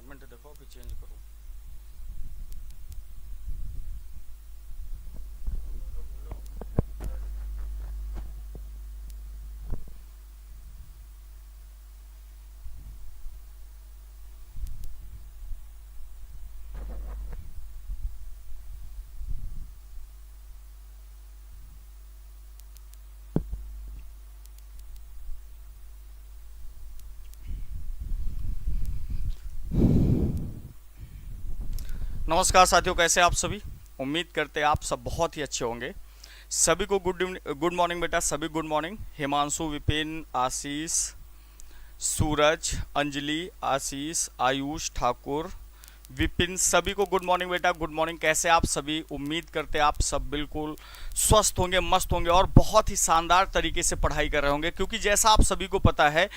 Minute देखो अभी change करो। नमस्कार साथियों, कैसे आप सभी। उम्मीद करते हैं आप सब बहुत ही अच्छे होंगे। सभी को गुड मॉर्निंग बेटा, सभी गुड मॉर्निंग। हिमांशु, विपिन, आशीष, सूरज, अंजलि, आशीष, आयुष, ठाकुर, विपिन, सभी को गुड मॉर्निंग बेटा, गुड मॉर्निंग। कैसे आप सभी। उम्मीद करते हैं आप सब बिल्कुल स्वस्थ होंगे, मस्त होंगे और बहुत ही शानदार तरीके से पढ़ाई कर रहे होंगे, क्योंकि जैसा आप सभी को पता है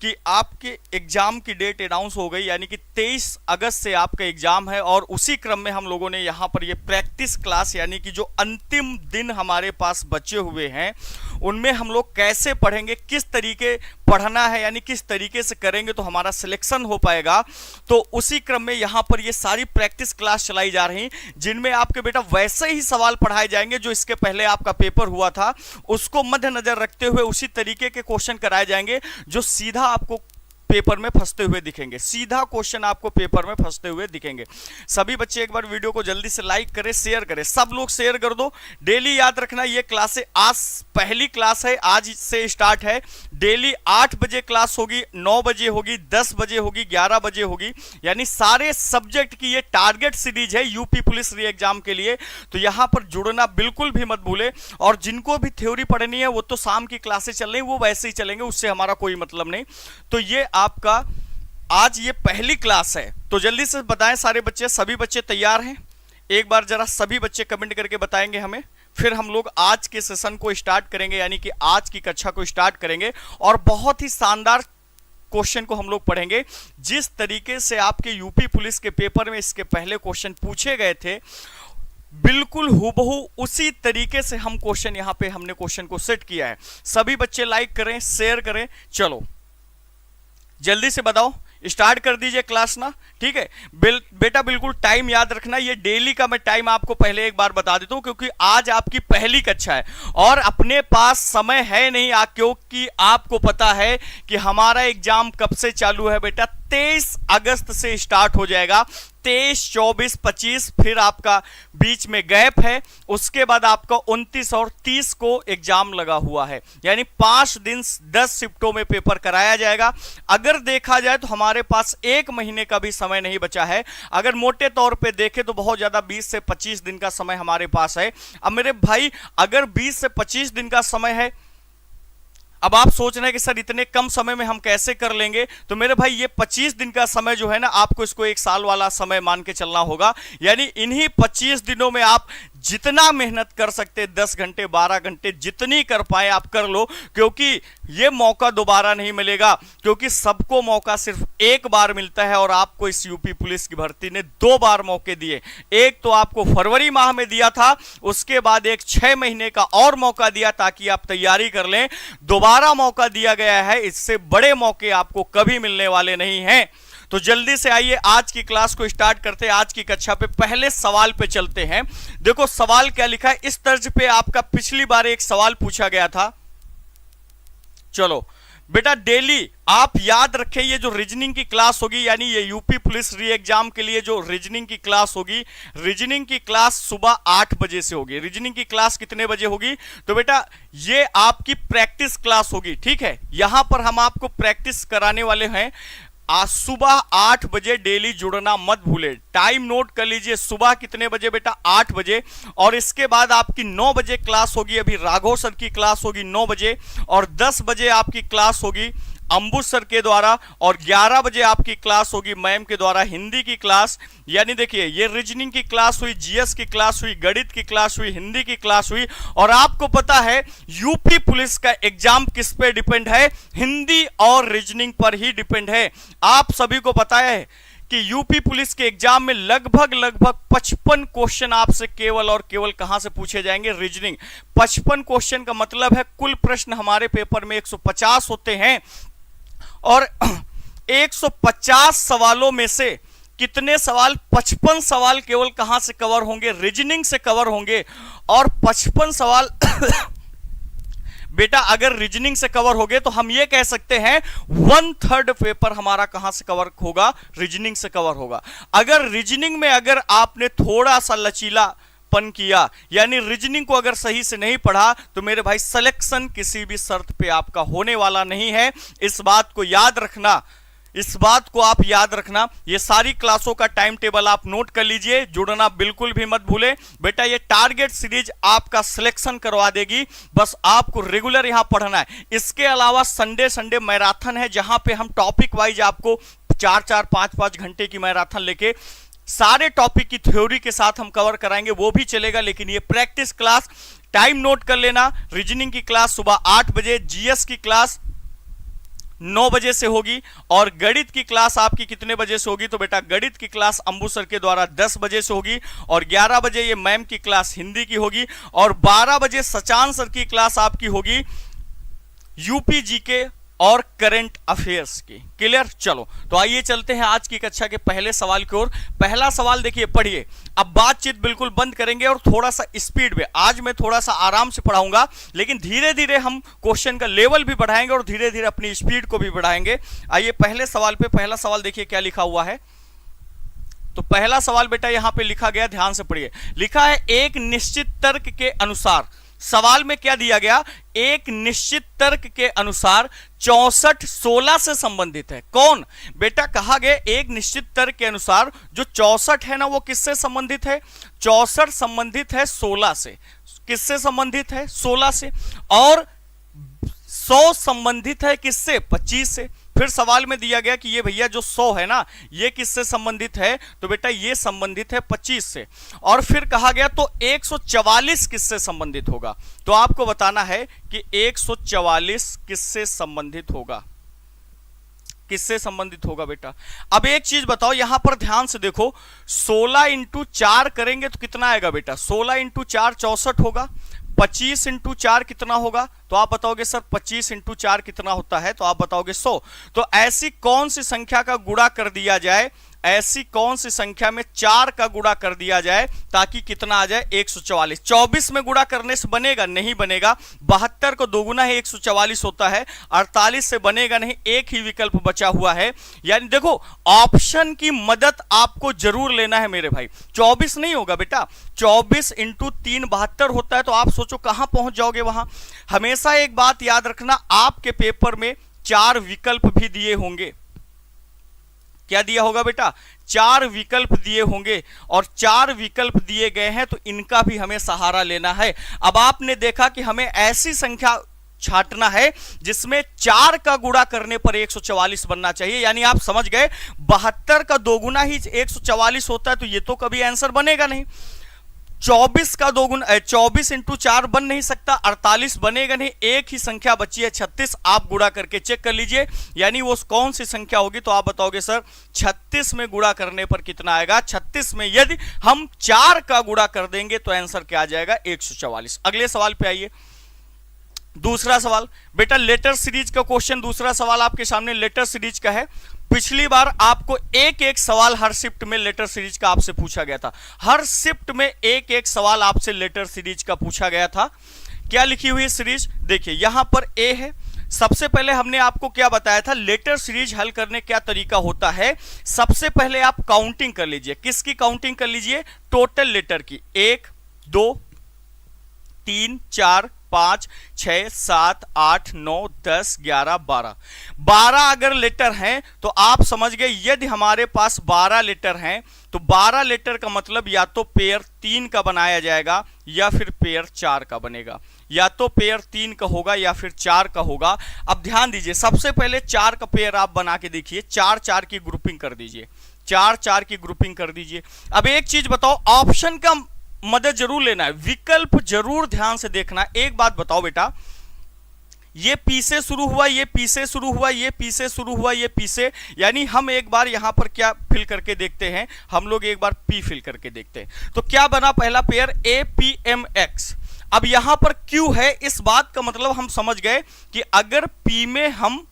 कि आपके एग्जाम की डेट अनाउंस हो गई, यानी कि 23 अगस्त से आपका एग्जाम है। और उसी क्रम में हम लोगों ने यहाँ पर ये प्रैक्टिस क्लास, यानी कि जो अंतिम दिन हमारे पास बचे हुए हैं, उनमें हम लोग कैसे पढ़ेंगे, किस तरीके पढ़ना है, यानी किस तरीके से करेंगे तो हमारा सिलेक्शन हो पाएगा। तो उसी क्रम में यहाँ पर ये सारी प्रैक्टिस क्लास चलाई जा रही, जिनमें आपके बेटा वैसे ही सवाल पढ़ाए जाएंगे जो इसके पहले आपका पेपर हुआ था, उसको मद्देनजर रखते हुए उसी तरीके के क्वेश्चन कराए जाएंगे जो सीधा आपको पेपर में फंसते हुए दिखेंगे। सीधा क्वेश्चन आपको पेपर में फंसते हुए दिखेंगे। सभी बच्चे एक बार वीडियो को जल्दी से लाइक करें, शेयर करें, सब लोग शेयर कर दो। डेली याद रखना, ये क्लासें आज पहली क्लास है, आज से स्टार्ट है। डेली 8 बजे क्लास होगी, 9 बजे होगी, 10 बजे होगी, 11 बजे होगी, यानी सारे सब्जेक्ट की ये टारगेट सीरीज है यूपी पुलिस री एग्जाम के लिए। तो यहां पर जुड़ना बिल्कुल भी मत भूले। और जिनको भी थ्योरी पढ़नी है वो तो शाम की क्लासेस चल रही, वो वैसे ही चलेंगे, उससे हमारा कोई मतलब नहीं। तो ये आपका आज ये पहली क्लास है, तो जल्दी से बताएं सारे बच्चे, सभी बच्चे तैयार हैं। एक बार जरा सभी बच्चे कमेंट करके बताएंगे हमें, फिर हम लोग आज के सेशन को स्टार्ट करेंगे, यानी कि आज की कक्षा को स्टार्ट करेंगे। और बहुत ही शानदार क्वेश्चन को हम लोग पढ़ेंगे। जिस तरीके से आपके यूपी पुलिस के पेपर में इसके पहले क्वेश्चन पूछे गए थे, बिल्कुल हूबहू उसी तरीके से हम क्वेश्चन यहाँ पे हमने क्वेश्चन को सेट किया है। सभी बच्चे लाइक करें, शेयर करें। चलो जल्दी से बताओ, स्टार्ट कर दीजिए क्लास ना, ठीक है। बेटा बिल्कुल टाइम याद रखना, ये डेली का मैं टाइम आपको पहले एक बार बता देता हूं, क्योंकि आज आपकी पहली कक्षा है और अपने पास समय है नहीं, क्योंकि आपको पता है कि हमारा एग्जाम कब से चालू है बेटा, 23 अगस्त से स्टार्ट हो जाएगा। 23, 24, 25, फिर आपका बीच में गैप है, उसके बाद आपका 29 और 30 को एग्जाम लगा हुआ है, यानी 5 दिन 10 शिफ्टों में पेपर कराया जाएगा। अगर देखा जाए तो हमारे पास 1 महीने का भी समय नहीं बचा है। अगर मोटे तौर पे देखें तो बहुत ज्यादा 20 से 25 दिन का समय हमारे पास है। अब मेरे भाई, अगर 20 से 25 दिन का समय है, अब आप सोच रहे हैं कि सर इतने कम समय में हम कैसे कर लेंगे, तो मेरे भाई ये 25 दिन का समय जो है ना, आपको इसको 1 साल वाला समय मान के चलना होगा। यानी इन्हीं 25 दिनों में आप जितना मेहनत कर सकते, 10 घंटे 12 घंटे जितनी कर पाए आप कर लो, क्योंकि ये मौका दोबारा नहीं मिलेगा, क्योंकि सबको मौका सिर्फ एक बार मिलता है। और आपको इस यूपी पुलिस की भर्ती ने 2 बार मौके दिए। एक तो आपको फरवरी माह में दिया था, उसके बाद एक 6 महीने का और मौका दिया ताकि आप तैयारी कर लें। दोबारा मौका दिया गया है, इससे बड़े मौके आपको कभी मिलने वाले नहीं हैं। तो जल्दी से आइए आज की क्लास को स्टार्ट करते हैं। आज की कक्षा पे पहले सवाल पे चलते हैं। देखो सवाल क्या लिखा है, इस तर्ज पे आपका पिछली बार एक सवाल पूछा गया था। चलो बेटा, डेली आप याद रखें, ये जो रीजनिंग की क्लास होगी, यानी ये यूपी पुलिस री एग्जाम के लिए जो रीजनिंग की क्लास होगी, रीजनिंग की क्लास सुबह 8 बजे से होगी। रीजनिंग की क्लास कितने बजे होगी, तो बेटा ये आपकी प्रैक्टिस क्लास होगी, ठीक है। यहां पर हम आपको प्रैक्टिस कराने वाले हैं। आज सुबह 8 बजे डेली जुड़ना मत भूले। टाइम नोट कर लीजिए, सुबह कितने बजे बेटा, 8 बजे। और इसके बाद आपकी 9 बजे क्लास होगी, अभी राघव सर की क्लास होगी 9 बजे। और 10 बजे आपकी क्लास होगी अंबुज सर के द्वारा। और 11 बजे आपकी क्लास होगी मैम के द्वारा हिंदी की क्लास। यानी देखिए, ये रीजनिंग की क्लास हुई, जीएस की क्लास हुई, गणित की क्लास हुई, हिंदी की क्लास हुई। और आपको पता है यूपी पुलिस का एग्जाम किस पे डिपेंड है, हिंदी और रीजनिंग पर ही डिपेंड है। आप सभी को पता है कि यूपी पुलिस के एग्जाम में लगभग 55 क्वेश्चन आपसे केवल और केवल कहां से पूछे जाएंगे, रीजनिंग। 55 क्वेश्चन का मतलब है कुल प्रश्न हमारे पेपर में 150 होते हैं और 150 सवालों में से कितने सवाल, 55 सवाल केवल कहां से कवर होंगे, रीजनिंग से कवर होंगे। और 55 सवाल बेटा अगर रीजनिंग से कवर हो गए तो हम ये कह सकते हैं 1/3 पेपर हमारा कहां से कवर होगा, रीजनिंग से कवर होगा। अगर रीजनिंग में अगर आपने थोड़ा सा लचीलापन किया, यानी रीजनिंग को अगर सही से नहीं पढ़ा, तो मेरे भाई सिलेक्शन किसी भी शर्त पे आपका होने वाला नहीं है। इस बात को याद रखना, इस बात को आप याद रखना। ये सारी क्लासों का टाइम टेबल आप नोट कर लीजिए, जुड़ना बिल्कुल भी मत भूलें। बेटा ये टारगेट सीरीज आपका सिलेक्शन करवा देगी, बस आपको रेगुलर यहां पढ़ना है। इसके अलावा संडे मैराथन है, जहां पे हम टॉपिक वाइज आपको 4-4, 5-5 घंटे की मैराथन लेके सारे टॉपिक की थ्योरी के साथ हम कवर कराएंगे, वो भी चलेगा। लेकिन ये प्रैक्टिस क्लास, टाइम नोट कर लेना। रीजनिंग की क्लास सुबह 8 बजे, जीएस की क्लास 9 बजे से होगी, और गणित की क्लास आपकी कितने बजे से होगी, तो बेटा गणित की क्लास अंबू सर के द्वारा 10 बजे से होगी, और 11 बजे ये मैम की क्लास हिंदी की होगी, और 12 बजे सचान सर की क्लास आपकी होगी यूपी जीके और करंट अफेयर्स की। क्लियर? चलो तो आइए चलते हैं आज की कक्षा के पहले सवाल की ओर। पहला सवाल देखिए, पढ़िए। अब बातचीत बिल्कुल बंद करेंगे और थोड़ा सा स्पीड में, आज मैं थोड़ा सा आराम से पढ़ाऊंगा, लेकिन धीरे धीरे हम क्वेश्चन का लेवल भी बढ़ाएंगे और धीरे धीरे अपनी स्पीड को भी बढ़ाएंगे। आइए पहले सवाल पे, पहला सवाल देखिए क्या लिखा हुआ है। तो पहला सवाल बेटा यहां पे लिखा गया, ध्यान से पढ़िए। लिखा है एक निश्चित तर्क के अनुसार, सवाल में क्या दिया गया, एक निश्चित तर्क के अनुसार 64 16 से संबंधित है। कौन? बेटा कहा गया एक निश्चित तर्क के अनुसार जो 64 है ना, वो किससे संबंधित है? 64 संबंधित है 16 से। किससे संबंधित है? 16 से। और 100 संबंधित है किससे? 25 से। फिर सवाल में दिया गया कि ये भैया जो 100 है ना, ये किससे संबंधित है, तो बेटा ये संबंधित है 25 से। और फिर कहा गया तो 144 किससे संबंधित होगा, तो आपको बताना है कि 144 किससे संबंधित होगा, किससे संबंधित होगा बेटा। अब एक चीज बताओ, यहां पर ध्यान से देखो, 16 इंटू 4 करेंगे तो कितना आएगा बेटा? 16 इंटू 4 64 होगा। 25 इंटू 4 कितना होगा, तो आप बताओगे सर 25 इंटू 4 कितना होता है, तो आप बताओगे 100। तो ऐसी कौन सी संख्या का गुणा कर दिया जाए, ऐसी कौन सी संख्या में 4 का गुणा कर दिया जाए ताकि कितना आ जाए? 144। 24 में गुणा करने से बनेगा? नहीं बनेगा। 72 को दोगुना है 144 होता है। 48 से बनेगा नहीं, एक ही विकल्प बचा हुआ है। यानी देखो ऑप्शन की मदद आपको जरूर लेना है मेरे भाई। 24 नहीं होगा बेटा, 24 इंटू 3 72 होता है। तो आप सोचो कहां पहुंच जाओगे वहां। हमेशा एक बात याद रखना, आपके पेपर में 4 विकल्प भी दिए होंगे। क्या दिया होगा बेटा? 4 विकल्प दिए होंगे, और 4 विकल्प दिए गए हैं तो इनका भी हमें सहारा लेना है। अब आपने देखा कि हमें ऐसी संख्या छांटना है जिसमें 4 का गुणा करने पर 144 बनना चाहिए। यानी आप समझ गए, 72 का दोगुना ही 144 होता है, तो ये तो कभी आंसर बनेगा नहीं। 24 का दोगुना 24 इंटू 4 बन नहीं सकता। 48 बनेगा नहीं, एक ही संख्या बची है 36। आप गुणा करके चेक कर लीजिए, यानी वो कौन सी संख्या होगी, तो आप बताओगे सर 36 में गुणा करने पर कितना आएगा। 36 में यदि हम 4 का गुणा कर देंगे तो आंसर क्या आ जाएगा? 144। अगले सवाल पे आइए। दूसरा सवाल बेटा लेटर सीरीज का क्वेश्चन, दूसरा सवाल आपके सामने लेटर सीरीज का है। पिछली बार आपको एक एक सवाल हर शिफ्ट में लेटर सीरीज का आपसे पूछा गया था। हर शिफ्ट में एक एक सवाल आपसे लेटर सीरीज का पूछा गया था। क्या लिखी हुई है सीरीज? देखिए यहां पर ए है। सबसे पहले हमने आपको क्या बताया था, लेटर सीरीज हल करने क्या तरीका होता है। सबसे पहले आप काउंटिंग कर लीजिए। किसकी काउंटिंग कर लीजिए? टोटल लेटर की। 1 2 3 4 5 6 7 8 9 10 11 12 12 अगर लेटर हैं तो आप समझ गए, यदि हमारे पास 12 लेटर हैं तो 12 लेटर का मतलब या तो पेयर 3 का बनाया जाएगा या फिर पेयर 4 का बनेगा। या तो पेयर 3 का होगा या फिर 4 का होगा। अब ध्यान दीजिए, सबसे पहले 4 का पेयर आप बना के देखिए। 4 4 की ग्रुपिंग कर दीजिए। 4 4 की ग्रुपिंग कर दीजिए। अब एक चीज बताओ, ऑप्शन का मदद जरूर लेना है, विकल्प जरूर ध्यान से देखना। एक बात बताओ बेटा, ये पी से शुरू हुआ, ये पी से शुरू हुआ, ये पी से शुरू हुआ, ये पी से, यानी हम एक बार यहां पर क्या फिल करके देखते हैं, हम लोग एक बार पी फिल करके देखते हैं। तो क्या बना पहला pair? A P M X. अब यहां पर क्यू है, इस बात का मतलब हम समझ गए कि अगर पी में हम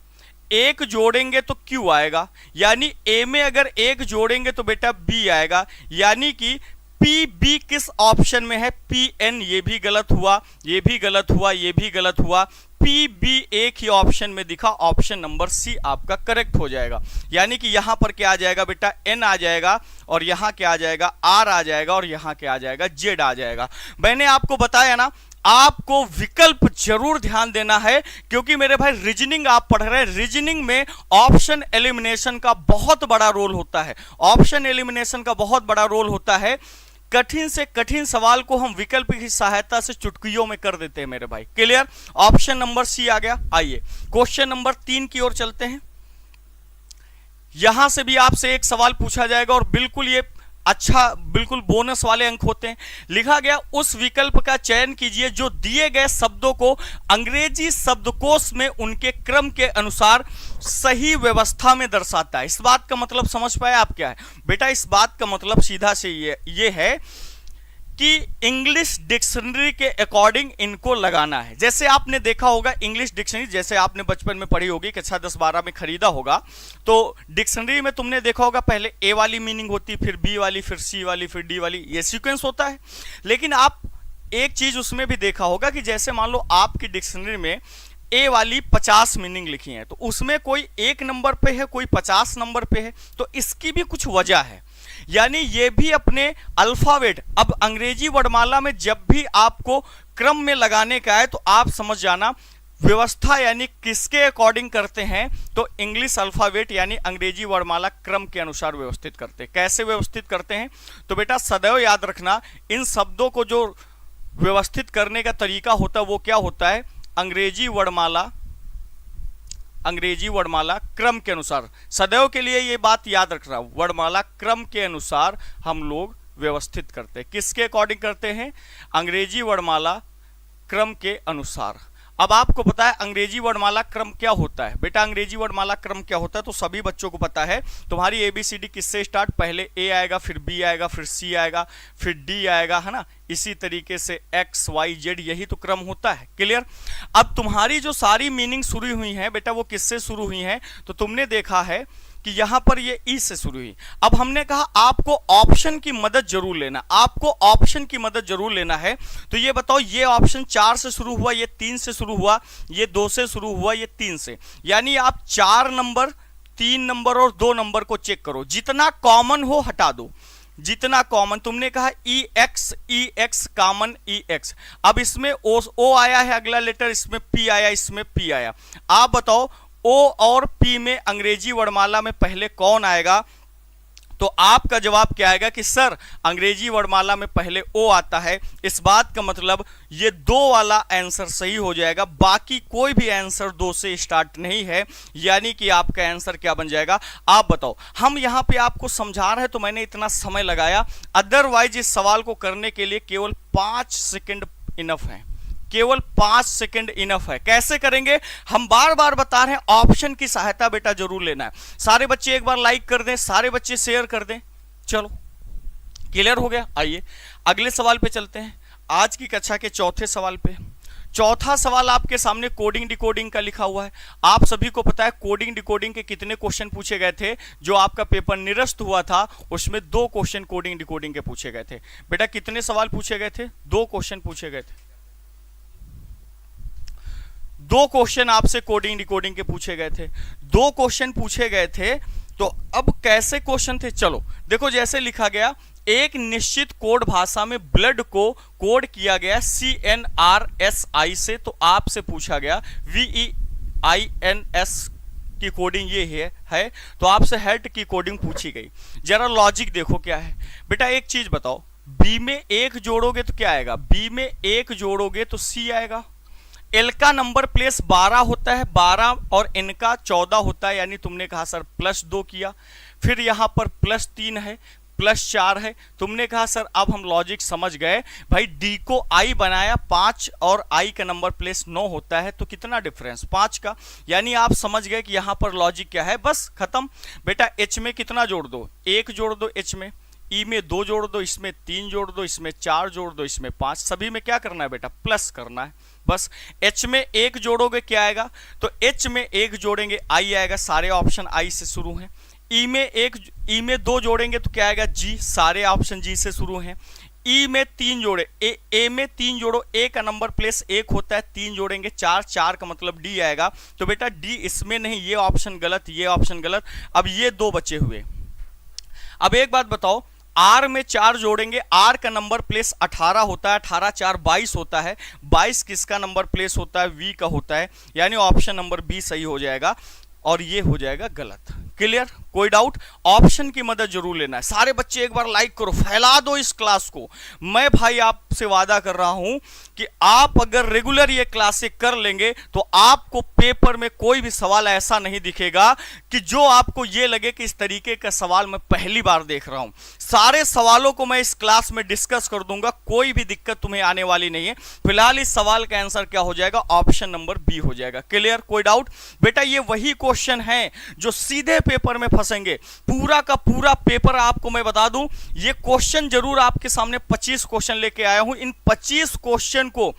एक जोड़ेंगे तो Q आएगा, यानी A में अगर एक जोड़ेंगे तो बेटा B आएगा, यानी कि पी बी किस ऑप्शन में है? P N. ये भी गलत हुआ, ये भी गलत हुआ, ये भी गलत हुआ। पी बी एक ही ऑप्शन में दिखा, ऑप्शन नंबर सी आपका करेक्ट हो जाएगा। यानी कि यहां पर क्या आ जाएगा बेटा? एन आ जाएगा, और यहां क्या आ जाएगा? आर आ जाएगा, और यहां क्या आ जाएगा? जेड आ जाएगा। मैंने आपको बताया ना, आपको विकल्प जरूर ध्यान देना है, क्योंकि मेरे भाई रीजनिंग आप पढ़ रहे हैं, रीजनिंग में ऑप्शन एलिमिनेशन का बहुत बड़ा रोल होता है। ऑप्शन एलिमिनेशन का बहुत बड़ा रोल होता है। कठिन से कठिन सवाल को हम विकल्प की सहायता से चुटकियों में कर देते हैं मेरे भाई। क्लियर? ऑप्शन नंबर सी आ गया। आइए क्वेश्चन नंबर 3 की ओर चलते हैं। यहां से भी आपसे एक सवाल पूछा जाएगा, और बिल्कुल ये अच्छा, बिल्कुल बोनस वाले अंक होते हैं। लिखा गया, उस विकल्प का चयन कीजिए जो दिए गए शब्दों को अंग्रेजी शब्दकोश में उनके क्रम के अनुसार सही व्यवस्था में दर्शाता है। इस बात का मतलब समझ पाए आप क्या है बेटा? इस बात का मतलब सीधा से ये है कि इंग्लिश डिक्शनरी के अकॉर्डिंग इनको लगाना है। जैसे आपने देखा होगा इंग्लिश डिक्शनरी, जैसे आपने बचपन में पढ़ी होगी, कक्षा 10-12 में खरीदा होगा, तो डिक्शनरी में तुमने देखा होगा पहले ए वाली मीनिंग होती, फिर बी वाली, फिर सी वाली, फिर डी वाली, ये सीक्वेंस होता है। लेकिन आप एक चीज उसमें भी देखा होगा कि जैसे मान लो आपकी डिक्शनरी में ए वाली 50 मीनिंग लिखी है, तो उसमें कोई 1 नंबर पे है, कोई 50 नंबर पे है, तो इसकी भी कुछ वजह है। यानी ये भी अपने अल्फाबेट, अब अंग्रेजी वर्णमाला में जब भी आपको क्रम में लगाने का है तो आप समझ जाना व्यवस्था यानी किसके अकॉर्डिंग करते हैं, तो इंग्लिश अल्फाबेट यानी अंग्रेजी वर्णमाला क्रम के अनुसार व्यवस्थित करते हैं। कैसे व्यवस्थित करते हैं? तो बेटा सदैव याद रखना, इन शब्दों को जो व्यवस्थित करने का तरीका होता है वो क्या होता है? अंग्रेजी वर्णमाला क्रम के अनुसार। सदैव के लिए ये बात याद रखना, वर्णमाला क्रम के अनुसार हम लोग व्यवस्थित करते हैं। किसके अकॉर्डिंग करते हैं? अंग्रेजी वर्णमाला क्रम के अनुसार। अब आपको पता है अंग्रेजी वर्णमाला क्रम क्या होता है बेटा? अंग्रेजी वर्णमाला क्रम क्या होता है तो सभी बच्चों को पता है। तुम्हारी एबीसीडी किससे स्टार्ट? पहले ए आएगा, फिर बी आएगा, फिर सी आएगा, फिर डी आएगा, है ना? इसी तरीके से एक्स वाई जेड, यही तो क्रम होता है। क्लियर? अब तुम्हारी जो सारी मीनिंग शुरू हुई है बेटा वो किससे शुरू हुई है? तो तुमने देखा है कि यहां पर ये ई से शुरू हुई। अब हमने कहा आपको ऑप्शन की मदद जरूर लेना, आपको ऑप्शन की मदद जरूर लेना है। तो ये बताओ, ये ऑप्शन 4 से शुरू हुआ, ये 3 से शुरू हुआ, ये 2 से शुरू हुआ, ये 3 से, यानी आप 4 नंबर, 3 नंबर और 2 नंबर को चेक करो, जितना कॉमन हो हटा दो। जितना कॉमन, तुमने कहा ई एक्स कॉमन ई एक्स। अब इसमें ओ आया है अगला लेटर, इसमें पी आया, इसमें पी आया। आप बताओ ओ और पी में अंग्रेजी वर्णमाला में पहले कौन आएगा? तो आपका जवाब क्या आएगा कि सर अंग्रेजी वर्णमाला में पहले ओ आता है। इस बात का मतलब ये 2 वाला आंसर सही हो जाएगा, बाकी कोई भी आंसर 2 से स्टार्ट नहीं है, यानी कि आपका आंसर क्या बन जाएगा? आप बताओ। हम यहां पे आपको समझा रहे हैं तो मैंने इतना समय लगाया, अदरवाइज इस सवाल को करने के लिए केवल 5 सेकंड इनफ है, केवल 5 सेकंड इनफ है। कैसे करेंगे? हम बार बार बता रहे हैं, ऑप्शन की सहायता बेटा जरूर लेना है। सारे बच्चे एक बार लाइक कर दें, सारे बच्चे शेयर कर दें। चलो क्लियर हो गया। आइए अगले सवाल पे चलते हैं, आज की कक्षा के चौथे सवाल पे। चौथा सवाल आपके सामने कोडिंग डिकोडिंग का लिखा हुआ है। आप सभी को पता है कोडिंग डिकोडिंग के कितने क्वेश्चन पूछे गए थे? जो आपका पेपर निरस्त हुआ था उसमें 2 क्वेश्चन कोडिंग डिकोडिंग के पूछे गए थे। बेटा कितने सवाल पूछे गए थे? 2 क्वेश्चन पूछे गए थे। 2 क्वेश्चन आपसे कोडिंग डिकोडिंग के पूछे गए थे। 2 क्वेश्चन पूछे गए थे, तो अब कैसे क्वेश्चन थे? चलो देखो, जैसे लिखा गया, एक निश्चित कोड भाषा में ब्लड को कोड किया गया CNRSI से, तो आपसे पूछा गया VEINS की कोडिंग ये है, तो आपसे हेड की कोडिंग पूछी गई। जरा लॉजिक देखो क्या है बेटा। एक चीज बताओ, बी में 1 जोड़ोगे तो क्या आएगा? बी में 1 जोड़ोगे तो सी आएगा। एल का नंबर प्लेस 12 होता है, 12 और एन का 14 होता है, यानी तुमने कहा सर +2 किया। फिर यहां पर +3 है, +4 है। तुमने कहा सर अब हम लॉजिक समझ गए भाई, डी को आई बनाया 5 और आई का नंबर प्लेस 9 होता है, तो कितना डिफरेंस? 5 का। यानी आप समझ गए कि यहां पर लॉजिक क्या है, बस खत्म। बेटा एच में कितना जोड़ दो? 1 जोड़ दो एच में, ई में 2 जोड़ दो, इसमें 3 जोड़ दो, इसमें 4 जोड़ दो, इसमें 5। सभी में क्या करना है बेटा? प्लस करना है, बस H में 1 जोड़ोगे क्या आएगा, तो H में 1 जोड़ेंगे I आएगा, सारे ऑप्शन I से शुरू हैं। E में 2 जोड़ेंगे तो क्या आएगा, G, सारे ऑप्शन G से शुरू हैं। E में 3 जोड़े, A में 3 जोड़ो, A का नंबर प्लेस 1 होता है, 3 जोड़ेंगे 4, 4 का मतलब D आएगा, तो बेटा D इसमें नहीं, ये ऑप्शन गलत, ये ऑप्शन गलत। अब ये 2 बचे हुए। अब एक बात बताओ, R में 4 जोड़ेंगे, R का नंबर प्लेस 18 होता है, 18 4 22 होता है, 22 किसका नंबर प्लेस होता है, V का होता है, यानी ऑप्शन नंबर बी सही हो जाएगा और ये हो जाएगा गलत। क्लियर, कोई डाउट? ऑप्शन की मदद जरूर लेना है। सारे बच्चे एक बार लाइक करो, फैला दो इस क्लास को। मैं भाई आपसे वादा कर रहा हूं कि आप अगर रेगुलर ये क्लासें कर लेंगे तो आपको पेपर में कोई भी सवाल ऐसा नहीं दिखेगा कि जो आपको ये लगे कि इस तरीके का सवाल मैं पहली बार देख रहा हूं। सारे सवालों को मैं इस क्लास में डिस्कस कर दूंगा, कोई भी दिक्कत तुम्हें आने वाली नहीं है। फिलहाल इस सवाल का आंसर क्या हो जाएगा, ऑप्शन नंबर बी हो जाएगा। क्लियर, कोई डाउट? बेटा ये वही क्वेश्चन है जो सीधे पेपर में फंसेंगे। पूरा का पूरा पेपर आपको मैं बता दूं, ये क्वेश्चन जरूर आपके सामने 25 क्वेश्चन लेके आया हूं। इन 25 क्वेश्चन को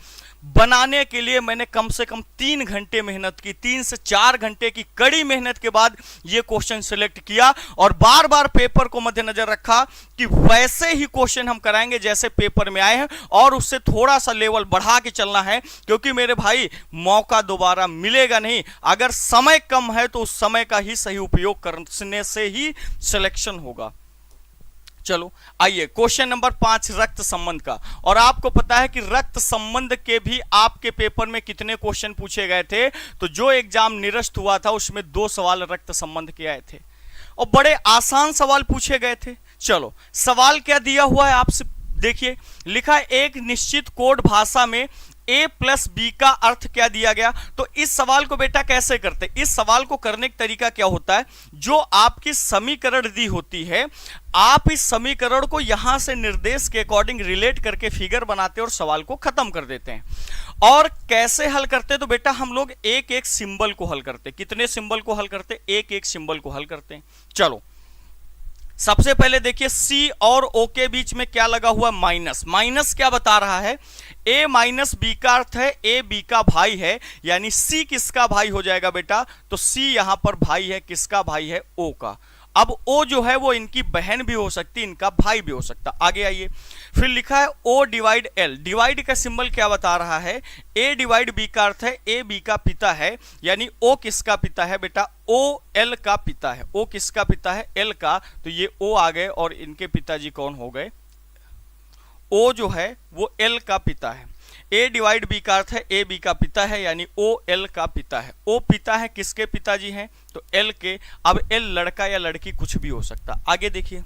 बनाने के लिए मैंने कम से कम 3 घंटे मेहनत की, 3 से 4 घंटे की कड़ी मेहनत के बाद ये क्वेश्चन सिलेक्ट किया और बार बार पेपर को मद्देनजर रखा कि वैसे ही क्वेश्चन हम कराएंगे जैसे पेपर में आए हैं और उससे थोड़ा सा लेवल बढ़ा के चलना है, क्योंकि मेरे भाई मौका दोबारा मिलेगा नहीं। अगर समय कम है तो उस समय का ही सही उपयोग करने से ही सिलेक्शन होगा। चलो आइए क्वेश्चन नंबर 5 रक्त संबंध का। और आपको पता है कि रक्त संबंध के भी आपके पेपर में कितने क्वेश्चन पूछे गए थे, तो जो एग्जाम निरस्त हुआ था उसमें 2 सवाल रक्त संबंध के आए थे और बड़े आसान सवाल पूछे गए थे। चलो सवाल क्या दिया हुआ है आपसे देखिए, लिखा है एक निश्चित कोड भाषा में a प्लस बी का अर्थ क्या दिया गया। तो इस सवाल को बेटा कैसे करते, इस सवाल को करने का तरीका क्या होता है, जो आपकी समीकरण दी होती है आप इस समीकरण को यहां से निर्देश के अकॉर्डिंग रिलेट करके फिगर बनाते हैं और सवाल को खत्म कर देते हैं। और कैसे हल करते हैं, तो बेटा हम लोग एक एक सिंबल को हल करते हैं। कितने सिंबल को हल करते हैं, एक एक सिंबल को हल करते हैं। चलो सबसे पहले देखिए C और O के बीच में क्या लगा हुआ, माइनस। माइनस क्या बता रहा है, A माइनस बी का अर्थ है A बी का भाई है, यानी C किसका भाई हो जाएगा बेटा, तो C यहां पर भाई है, किसका भाई है, O का। अब O जो है वो इनकी बहन भी हो सकती, इनका भाई भी हो सकता। आगे आइए, फिर लिखा है O डिवाइड L। डिवाइड का सिंबल क्या बता रहा है, A डिवाइड B का अर्थ है A B का पिता है, यानी O किसका पिता है बेटा, O L का पिता है। O किसका पिता है, L का, तो ये O आ गए और इनके पिताजी कौन हो गए, O जो है वो L का पिता है। A डिवाइड B का अर्थ है A B का पिता है, यानी O L का पिता है। O पिता है, किसके पिताजी हैं, तो L के। अब L लड़का या लड़की कुछ भी हो सकता। आगे देखिए,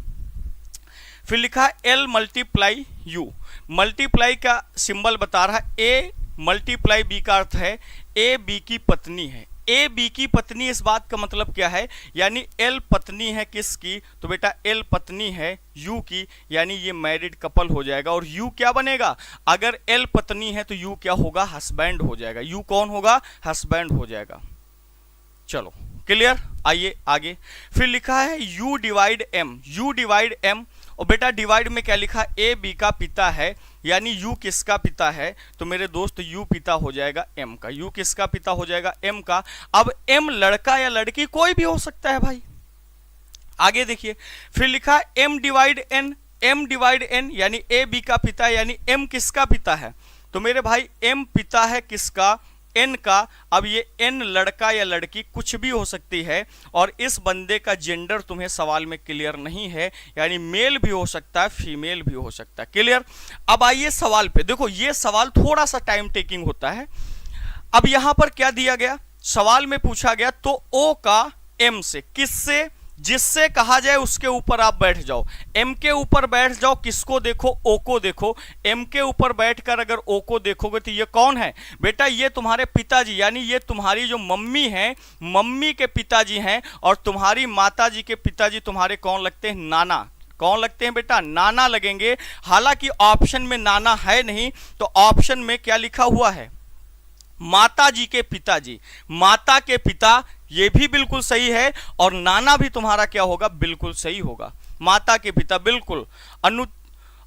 फिर लिखा है L मल्टीप्लाई U। मल्टीप्लाई का सिंबल बता रहा है A मल्टीप्लाई B का अर्थ है A B की पत्नी है। A B की पत्नी, इस बात का मतलब क्या है, यानी L पत्नी है किसकी, तो बेटा L पत्नी है U की, यानी ये मैरिड कपल हो जाएगा। और U क्या बनेगा, अगर L पत्नी है तो U क्या होगा, हस्बैंड हो जाएगा। U कौन होगा, हस्बैंड हो जाएगा। चलो क्लियर, आइए आगे। फिर लिखा है U divide M। U divide M, और बेटा डिवाइड में क्या लिखा है, A B का पिता है, यानी U किसका पिता है, तो मेरे दोस्त U पिता हो जाएगा M का। U किसका पिता हो जाएगा, M का। अब M लड़का या लड़की कोई भी हो सकता है भाई। आगे देखिए, फिर लिखा है M divide N। M divide N यानी A B का पिता, यानी M किसका पिता है, तो मेरे भाई M पिता है किसका, N का। अब ये N लड़का या लड़की कुछ भी हो सकती है और इस बंदे का जेंडर तुम्हें सवाल में क्लियर नहीं है, यानी मेल भी हो सकता है, फीमेल भी हो सकता है। क्लियर। अब आइए सवाल पे, देखो ये सवाल थोड़ा सा टाइम टेकिंग होता है। अब यहां पर क्या दिया गया, सवाल में पूछा गया तो O का M से, किससे, जिससे कहा जाए उसके ऊपर आप बैठ जाओ। M के ऊपर बैठ जाओ, किसको देखो, O को देखो। M के ऊपर बैठकर अगर O को देखोगे तो ये कौन है बेटा, ये तुम्हारे पिताजी, यानी ये तुम्हारी जो मम्मी है, मम्मी के पिताजी हैं। और तुम्हारी माताजी के पिताजी तुम्हारे कौन लगते हैं, नाना। कौन लगते हैं बेटा, नाना लगेंगे। हालांकि ऑप्शन में नाना है नहीं, तो ऑप्शन में क्या लिखा हुआ है, माता जी के पिताजी। माता के पिता ये भी बिल्कुल सही है, और नाना भी तुम्हारा क्या होगा, बिल्कुल सही होगा। माता के पिता बिल्कुल।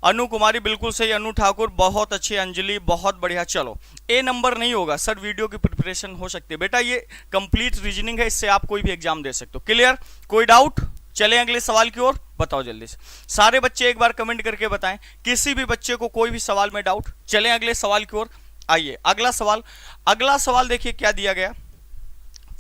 अनु कुमारी बिल्कुल सही, अनु ठाकुर बहुत अच्छी, अंजलि बहुत बढ़िया। चलो ए नंबर नहीं होगा सर, वीडियो की प्रिपरेशन हो सकती है बेटा, ये कंप्लीट रीजनिंग है, इससे आप कोई भी एग्जाम दे सकते हो। क्लियर, कोई डाउट? चलें अगले सवाल की ओर, बताओ जल्दी से सारे बच्चे एक बार कमेंट करके बताएं, किसी भी बच्चे को कोई भी सवाल में डाउट। चलें अगले सवाल की ओर, आइए अगला सवाल। अगला सवाल देखिए क्या दिया गया,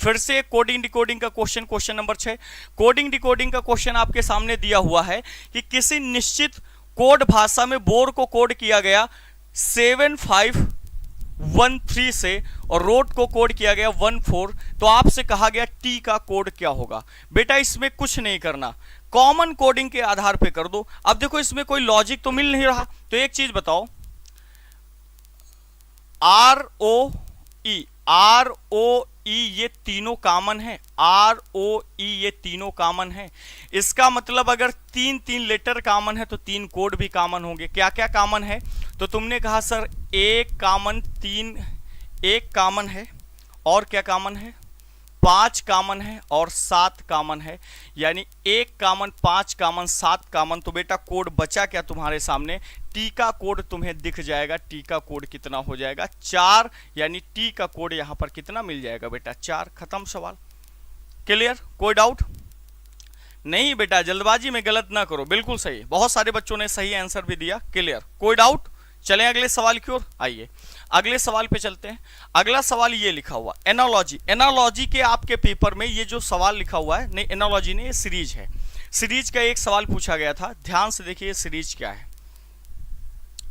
फिर से कोडिंग डिकोडिंग का question, question number 6। Coding decoding का क्वेश्चन आपके सामने दिया हुआ है कि किसी निश्चित कोड भाषा में बोर को कोड किया गया 7513 से और रोट को कोड किया गया 14, तो आपसे कहा गया टी का कोड क्या होगा। बेटा इसमें कुछ नहीं करना, कॉमन कोडिंग के आधार पे कर दो। अब देखो इसमें कोई लॉजिक तो मिल नहीं रहा, तो एक चीज बताओ, आर ओ ई ये तीनों कॉमन है, आर ओ ई ये तीनों कॉमन है। इसका मतलब अगर तीन तीन लेटर कॉमन है तो तीन कोड भी कॉमन होंगे। क्या क्या कॉमन है? तो तुमने कहा सर एक कॉमन, तीन एक कॉमन है, और क्या कॉमन है? 5 कॉमन है और 7 कॉमन है, यानी 1 कॉमन, 5 कॉमन, 7 कॉमन। तो बेटा कोड बचा क्या तुम्हारे सामने? टी का कोड तुम्हें दिख जाएगा। टी का कोड कितना हो जाएगा? 4, यानी टी का कोड यहां पर कितना मिल जाएगा बेटा? 4। खत्म सवाल। क्लियर, कोई डाउट नहीं? बेटा जल्दबाजी में गलत ना करो, बिल्कुल सही, बहुत सारे बच्चों ने सही आंसर भी दिया। क्लियर, कोई डाउट? चलें अगले सवाल की ओर, आइए अगले सवाल पे चलते हैं। अगला सवाल ये लिखा हुआ एनालॉजी। एनालॉजी के आपके पेपर में ये जो सवाल लिखा हुआ है, नहीं एनालॉजी नहीं, ये सीरीज है। सीरीज का एक सवाल पूछा गया था, ध्यान से देखिए सीरीज क्या है।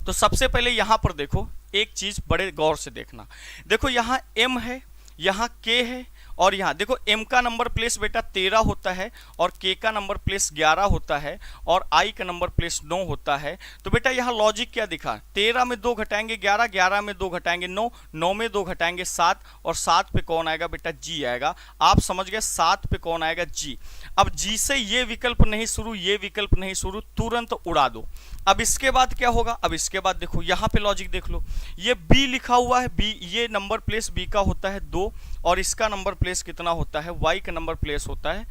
तो सबसे पहले यहां पर देखो, एक चीज बड़े गौर से देखना। देखो यहां एम है, यहां के है, और यहाँ देखो m का नंबर प्लेस बेटा 13 होता है और k का नंबर प्लेस 11 होता है और i का नंबर प्लेस 9 होता है। तो बेटा यहाँ लॉजिक क्या दिखा? 13 में 2 घटाएंगे 11, 11 में 2 घटाएंगे 9, 9 में 2 घटाएंगे 7, और 7 पे कौन आएगा बेटा? g आएगा। आप समझ गए, 7 पे कौन आएगा? g। अब g से ये विकल्प नहीं शुरू, ये विकल्प नहीं शुरू, तुरंत उड़ा दो। अब इसके बाद क्या होगा? अब इसके बाद देखो यहाँ पे लॉजिक देख लो, ये b लिखा हुआ है, b ये नंबर प्लेस b का होता है 2, और इसका नंबर प्लेस कितना होता है? y का नंबर प्लेस होता है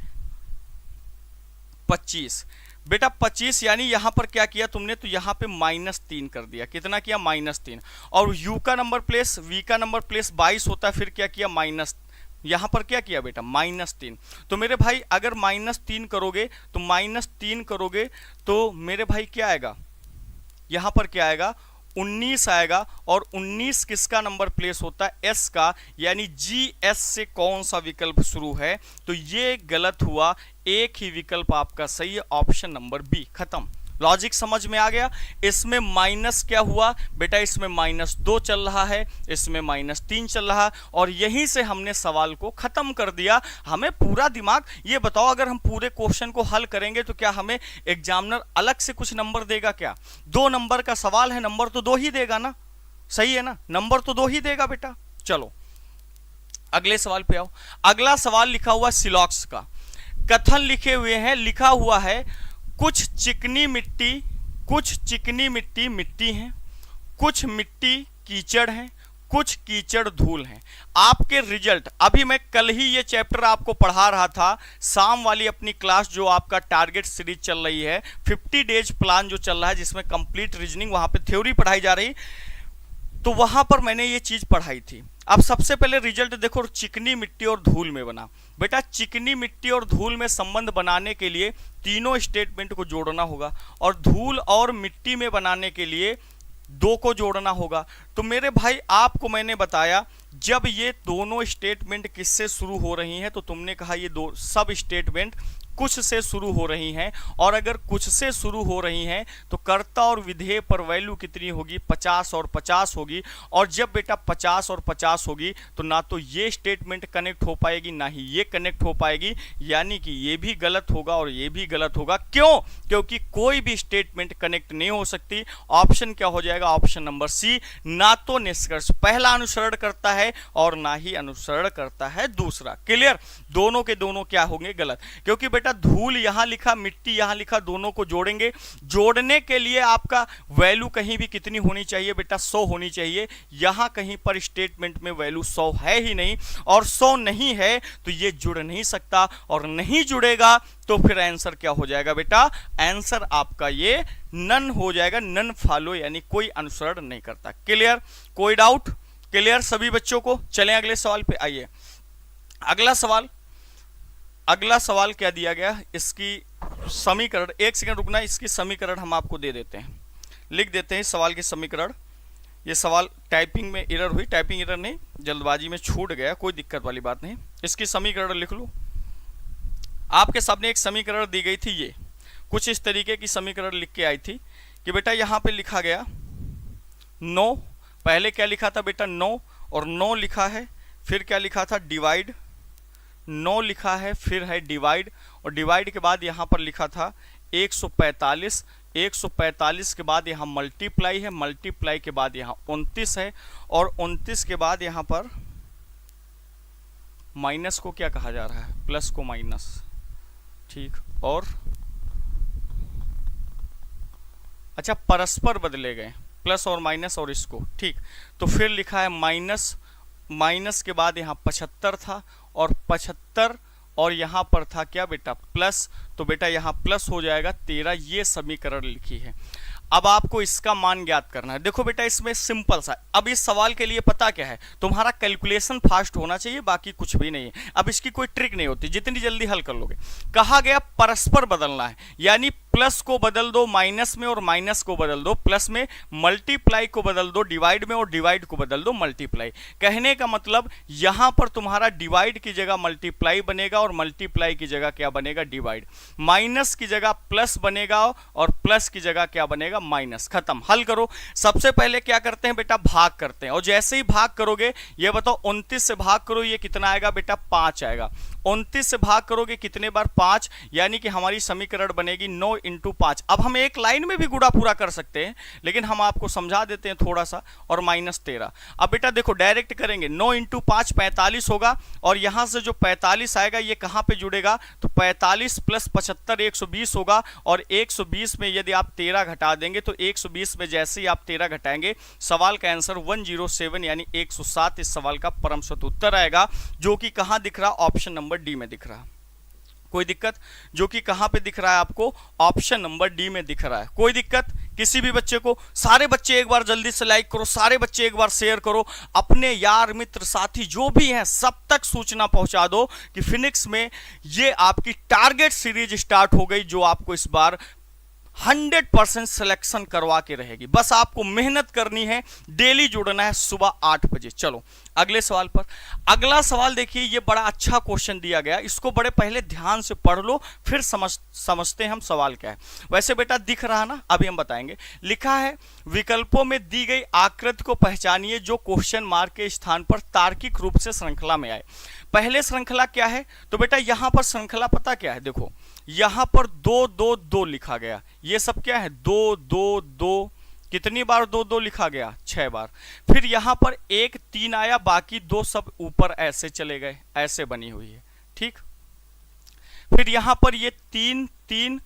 25। बेटा 25, यानी यहां पर क्या किया तुमने? तो यहां पे -3 कर दिया। कितना किया? -3। और u का नंबर प्लेस, v का नंबर प्लेस 22 होता है, फिर क्या किया? यहां पर क्या किया बेटा? -3। तो मेरे भाई अगर -3 करोगे तो -3 करोगे तो मेरे भाई क्या आएगा? यहां पर क्या आएगा? 19 आएगा। और 19 किसका नंबर प्लेस होता है? एस का, यानी जी एस से कौन सा विकल्प शुरू है? तो ये गलत हुआ, एक ही विकल्प आपका सही है, ऑप्शन नंबर बी। खत्म। लॉजिक समझ में आ गया? इसमें माइनस क्या हुआ बेटा? इसमें -2 चल रहा है, इसमें -3 चल रहा है, और यहीं से हमने सवाल को खत्म कर दिया। हमें पूरा दिमाग, ये बताओ अगर हम पूरे क्वेश्चन को हल करेंगे तो क्या हमें एग्जामिनर अलग से कुछ नंबर देगा क्या? 2 नंबर का सवाल है, नंबर तो 2 ही देगा ना, सही है ना? नंबर तो 2 ही देगा बेटा। चलो अगले सवाल पे आओ। अगला सवाल लिखा हुआ सिलॉक्स का, कथन लिखे हुए हैं, लिखा हुआ है कुछ चिकनी मिट्टी मिट्टी है, कुछ मिट्टी कीचड़ है, कुछ कीचड़ धूल है। आपके रिजल्ट, अभी मैं कल ही ये चैप्टर आपको पढ़ा रहा था, शाम वाली अपनी क्लास जो आपका टारगेट सीरीज चल रही है, 50 डेज प्लान जो चल रहा है, जिसमें कंप्लीट रीजनिंग, वहां पे थ्योरी पढ़ाई जा रही, तो वहां पर मैंने ये चीज पढ़ाई थी। अब सबसे पहले रिजल्ट देखो, चिकनी मिट्टी और धूल में बना। बेटा चिकनी मिट्टी और धूल में संबंध बनाने के लिए तीनों स्टेटमेंट को जोड़ना होगा, और धूल और मिट्टी में बनाने के लिए 2 को जोड़ना होगा। तो मेरे भाई आपको मैंने बताया, जब ये दोनों स्टेटमेंट किससे शुरू हो रही हैं, तो तुमने कहा ये दो सब स्टेटमेंट कुछ से शुरू हो रही हैं, और अगर कुछ से शुरू हो रही हैं तो कर्ता और विधेय पर वैल्यू कितनी होगी? 50 और 50 होगी। और जब बेटा 50 और 50 होगी तो ना तो ये स्टेटमेंट कनेक्ट हो पाएगी, ना ही ये कनेक्ट हो पाएगी, यानी कि ये भी गलत होगा और ये भी गलत होगा। क्यों? क्योंकि कोई भी स्टेटमेंट कनेक्ट नहीं हो सकती। ऑप्शन क्या हो जाएगा? Option number C. ना तो निष्कर्ष पहला अनुसरण करता है और ना ही अनुसरण करता है दूसरा। क्लियर? दोनों के दोनों क्या होंगे? गलत। क्योंकि बेटा बेटा धूल यहां लिखा, मिट्टी यहां लिखा, दोनों को जोड़ेंगे। जोड़ने के लिए आपका वैल्यू कहीं भी कितनी होनी चाहिए बेटा, 100 होनी चाहिए। यहां कहीं पर स्टेटमेंट में वैल्यू 100 है ही नहीं, और 100 नहीं है तो ये जुड़ नहीं सकता, और नहीं जुड़ेगा तो फिर आंसर क्या हो जाएगा बेटा, आंसर आपका ये नन हो जाएगा, नन फॉलो, यानी कोई अनुसरण नहीं करता। क्लियर? कोई डाउट? क्लियर सभी बच्चों को? चलें अगले सवाल पे आइए। अगला सवाल क्या दिया गया, इसकी समीकरण, एक सेकंड रुकना, इसकी समीकरण हम आपको दे देते हैं, लिख देते हैं सवाल की समीकरण। ये सवाल टाइपिंग में एरर हुई, टाइपिंग एरर नहीं, जल्दबाजी में छूट गया, कोई दिक्कत वाली बात नहीं। इसकी समीकरण लिख लो। आपके सामने एक समीकरण दी गई थी, ये कुछ इस तरीके की समीकरण लिख के आई थी कि बेटा यहाँ पे लिखा गया 9, पहले क्या लिखा था बेटा 9, और 9 लिखा है, फिर क्या लिखा था डिवाइड, 9 लिखा है, फिर है डिवाइड, और डिवाइड के बाद यहाँ पर लिखा था 145, 145 के बाद यहाँ मल्टीप्लाई है, मल्टीप्लाई के बाद यहाँ 29 है, और 29 के बाद यहाँ पर माइनस को क्या कहा जा रहा है, प्लस को माइनस, ठीक, और अच्छा परस्पर बदले गए, प्लस और माइनस और इसको, ठीक। तो फिर लिखा है माइनस, माइनस के बाद यहाँ 75 था, और 75 और यहाँ पर था क्या बेटा प्लस, तो बेटा यहाँ प्लस हो जाएगा 13, ये समीकरण लिखी है। अब आपको इसका मान ज्ञात करना है। देखो बेटा इसमें सिंपल सा, अब इस सवाल के लिए पता क्या है, तुम्हारा कैलकुलेशन फास्ट होना चाहिए, बाकी कुछ भी नहीं है। अब इसकी कोई ट्रिक नहीं होती, जितनी जल्दी हल कर लोगे। कहा गया परस्पर बदलना है, यानी प्लस को बदल दो माइनस में, और माइनस को बदल दो प्लस में, मल्टीप्लाई को बदल दो डिवाइड में, और डिवाइड को बदल दो मल्टीप्लाई। कहने का मतलब यहां पर तुम्हारा डिवाइड की जगह मल्टीप्लाई बनेगा, और मल्टीप्लाई की जगह क्या बनेगा डिवाइड, माइनस की जगह प्लस बनेगा, और प्लस की जगह क्या बनेगा माइनस। खत्म। हल करो। सबसे पहले क्या करते हैं बेटा, भाग करते हैं, और जैसे ही भाग करोगे, ये बताओ 29 से भाग करो, ये कितना आएगा बेटा 5 आएगा। 29 से भाग करोगे कितने बार 5, यानी कि हमारी समीकरण बनेगी 9 × 5। अब हम एक लाइन में भी गुणा पूरा कर सकते हैं, लेकिन हम आपको समझा देते हैं थोड़ा सा, और -13। अब बेटा देखो डायरेक्ट करेंगे, 9 × 5 45 होगा, और यहां से जो 45 आएगा ये कहां पे जुड़ेगा, तो 45 + 75 120 होगा, और 120 में यदि आप 13 घटा देंगे तो 120 में जैसे ही आप 13 घटाएंगे, सवाल का आंसर 107 यानी 107 इस सवाल का परम सत्य उत्तर आएगा, जो कि कहां दिख रहा, ऑप्शन नंबर डी में दिख रहा। कोई दिक्कत? जो कि कहां पे दिख रहा है आपको, ऑप्शन नंबर डी में दिख रहा है। कोई दिक्कत किसी भी बच्चे को? सारे बच्चे एक बार जल्दी से लाइक करो, सारे बच्चे एक बार शेयर करो, अपने यार मित्र साथी जो भी हैं सब तक सूचना पहुंचा दो कि फिनिक्स में ये आपकी टारगेट सीरीज स्टार्ट हो गई, जो आपको इस बार 100% सिलेक्शन करवा के रहेगी। बस आपको मेहनत करनी है, डेली जुड़ना है सुबह 8 बजे। चलो अगले सवाल पर। अगला सवाल देखिए, ये बड़ा अच्छा क्वेश्चन दिया गया, इसको बड़े पहले ध्यान से पढ़ लो, फिर समझते हैं हम सवाल क्या है। वैसे बेटा दिख रहा ना, अभी हम बताएंगे। लिखा है विकल्पों में दी गई आकृति को पहचानिए जो क्वेश्चन मार्क के स्थान पर तार्किक रूप से श्रृंखला में आए। पहले श्रृंखला क्या है, तो बेटा यहां पर श्रृंखला पता क्या है, देखो यहां पर 2 2 2 लिखा गया, ये सब क्या है 2 2 2, कितनी बार 2 2 लिखा गया 6 बार। फिर यहां पर 1 3 आया, बाकी 2 सब ऊपर ऐसे चले गए, ऐसे बनी हुई है, ठीक। फिर यहां पर ये 3 3,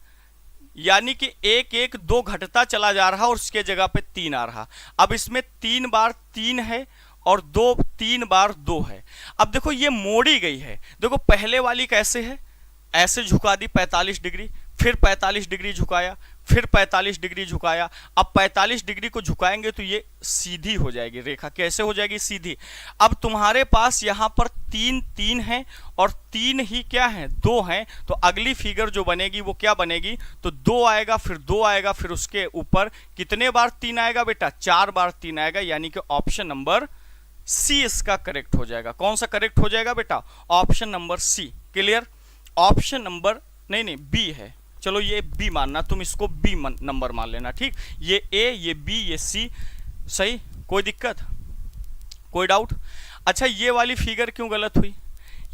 यानी कि 1 1 2 घटता चला जा रहा और उसके जगह पे 3 आ रहा। अब इसमें 3 बार 3 है और 3 बार 2 है। अब देखो ये मोड़ी गई है, देखो पहले वाली कैसे है, ऐसे झुका दी 45 डिग्री, फिर 45 डिग्री झुकाया, फिर 45 डिग्री झुकाया। अब 45 डिग्री को झुकाएंगे तो ये सीधी हो जाएगी रेखा। कैसे हो जाएगी सीधी? अब तुम्हारे पास यहां पर 3 3 है और 3 ही क्या है 2 है, तो अगली फिगर जो बनेगी वो क्या बनेगी, तो 2 आएगा, फिर 2 आएगा, फिर उसके ऊपर कितने बार 3 आएगा बेटा, 4 बार 3 आएगा, यानी कि ऑप्शन नंबर सी इसका करेक्ट हो जाएगा। कौन सा करेक्ट हो जाएगा बेटा, option number C. Clear? Option number नहीं बी है, चलो ये बी मानना, तुम इसको बी नंबर मान लेना, ठीक। ये ए, ये बी, ये सी, सही। कोई दिक्कत, कोई डाउट? अच्छा ये वाली फिगर क्यों गलत हुई,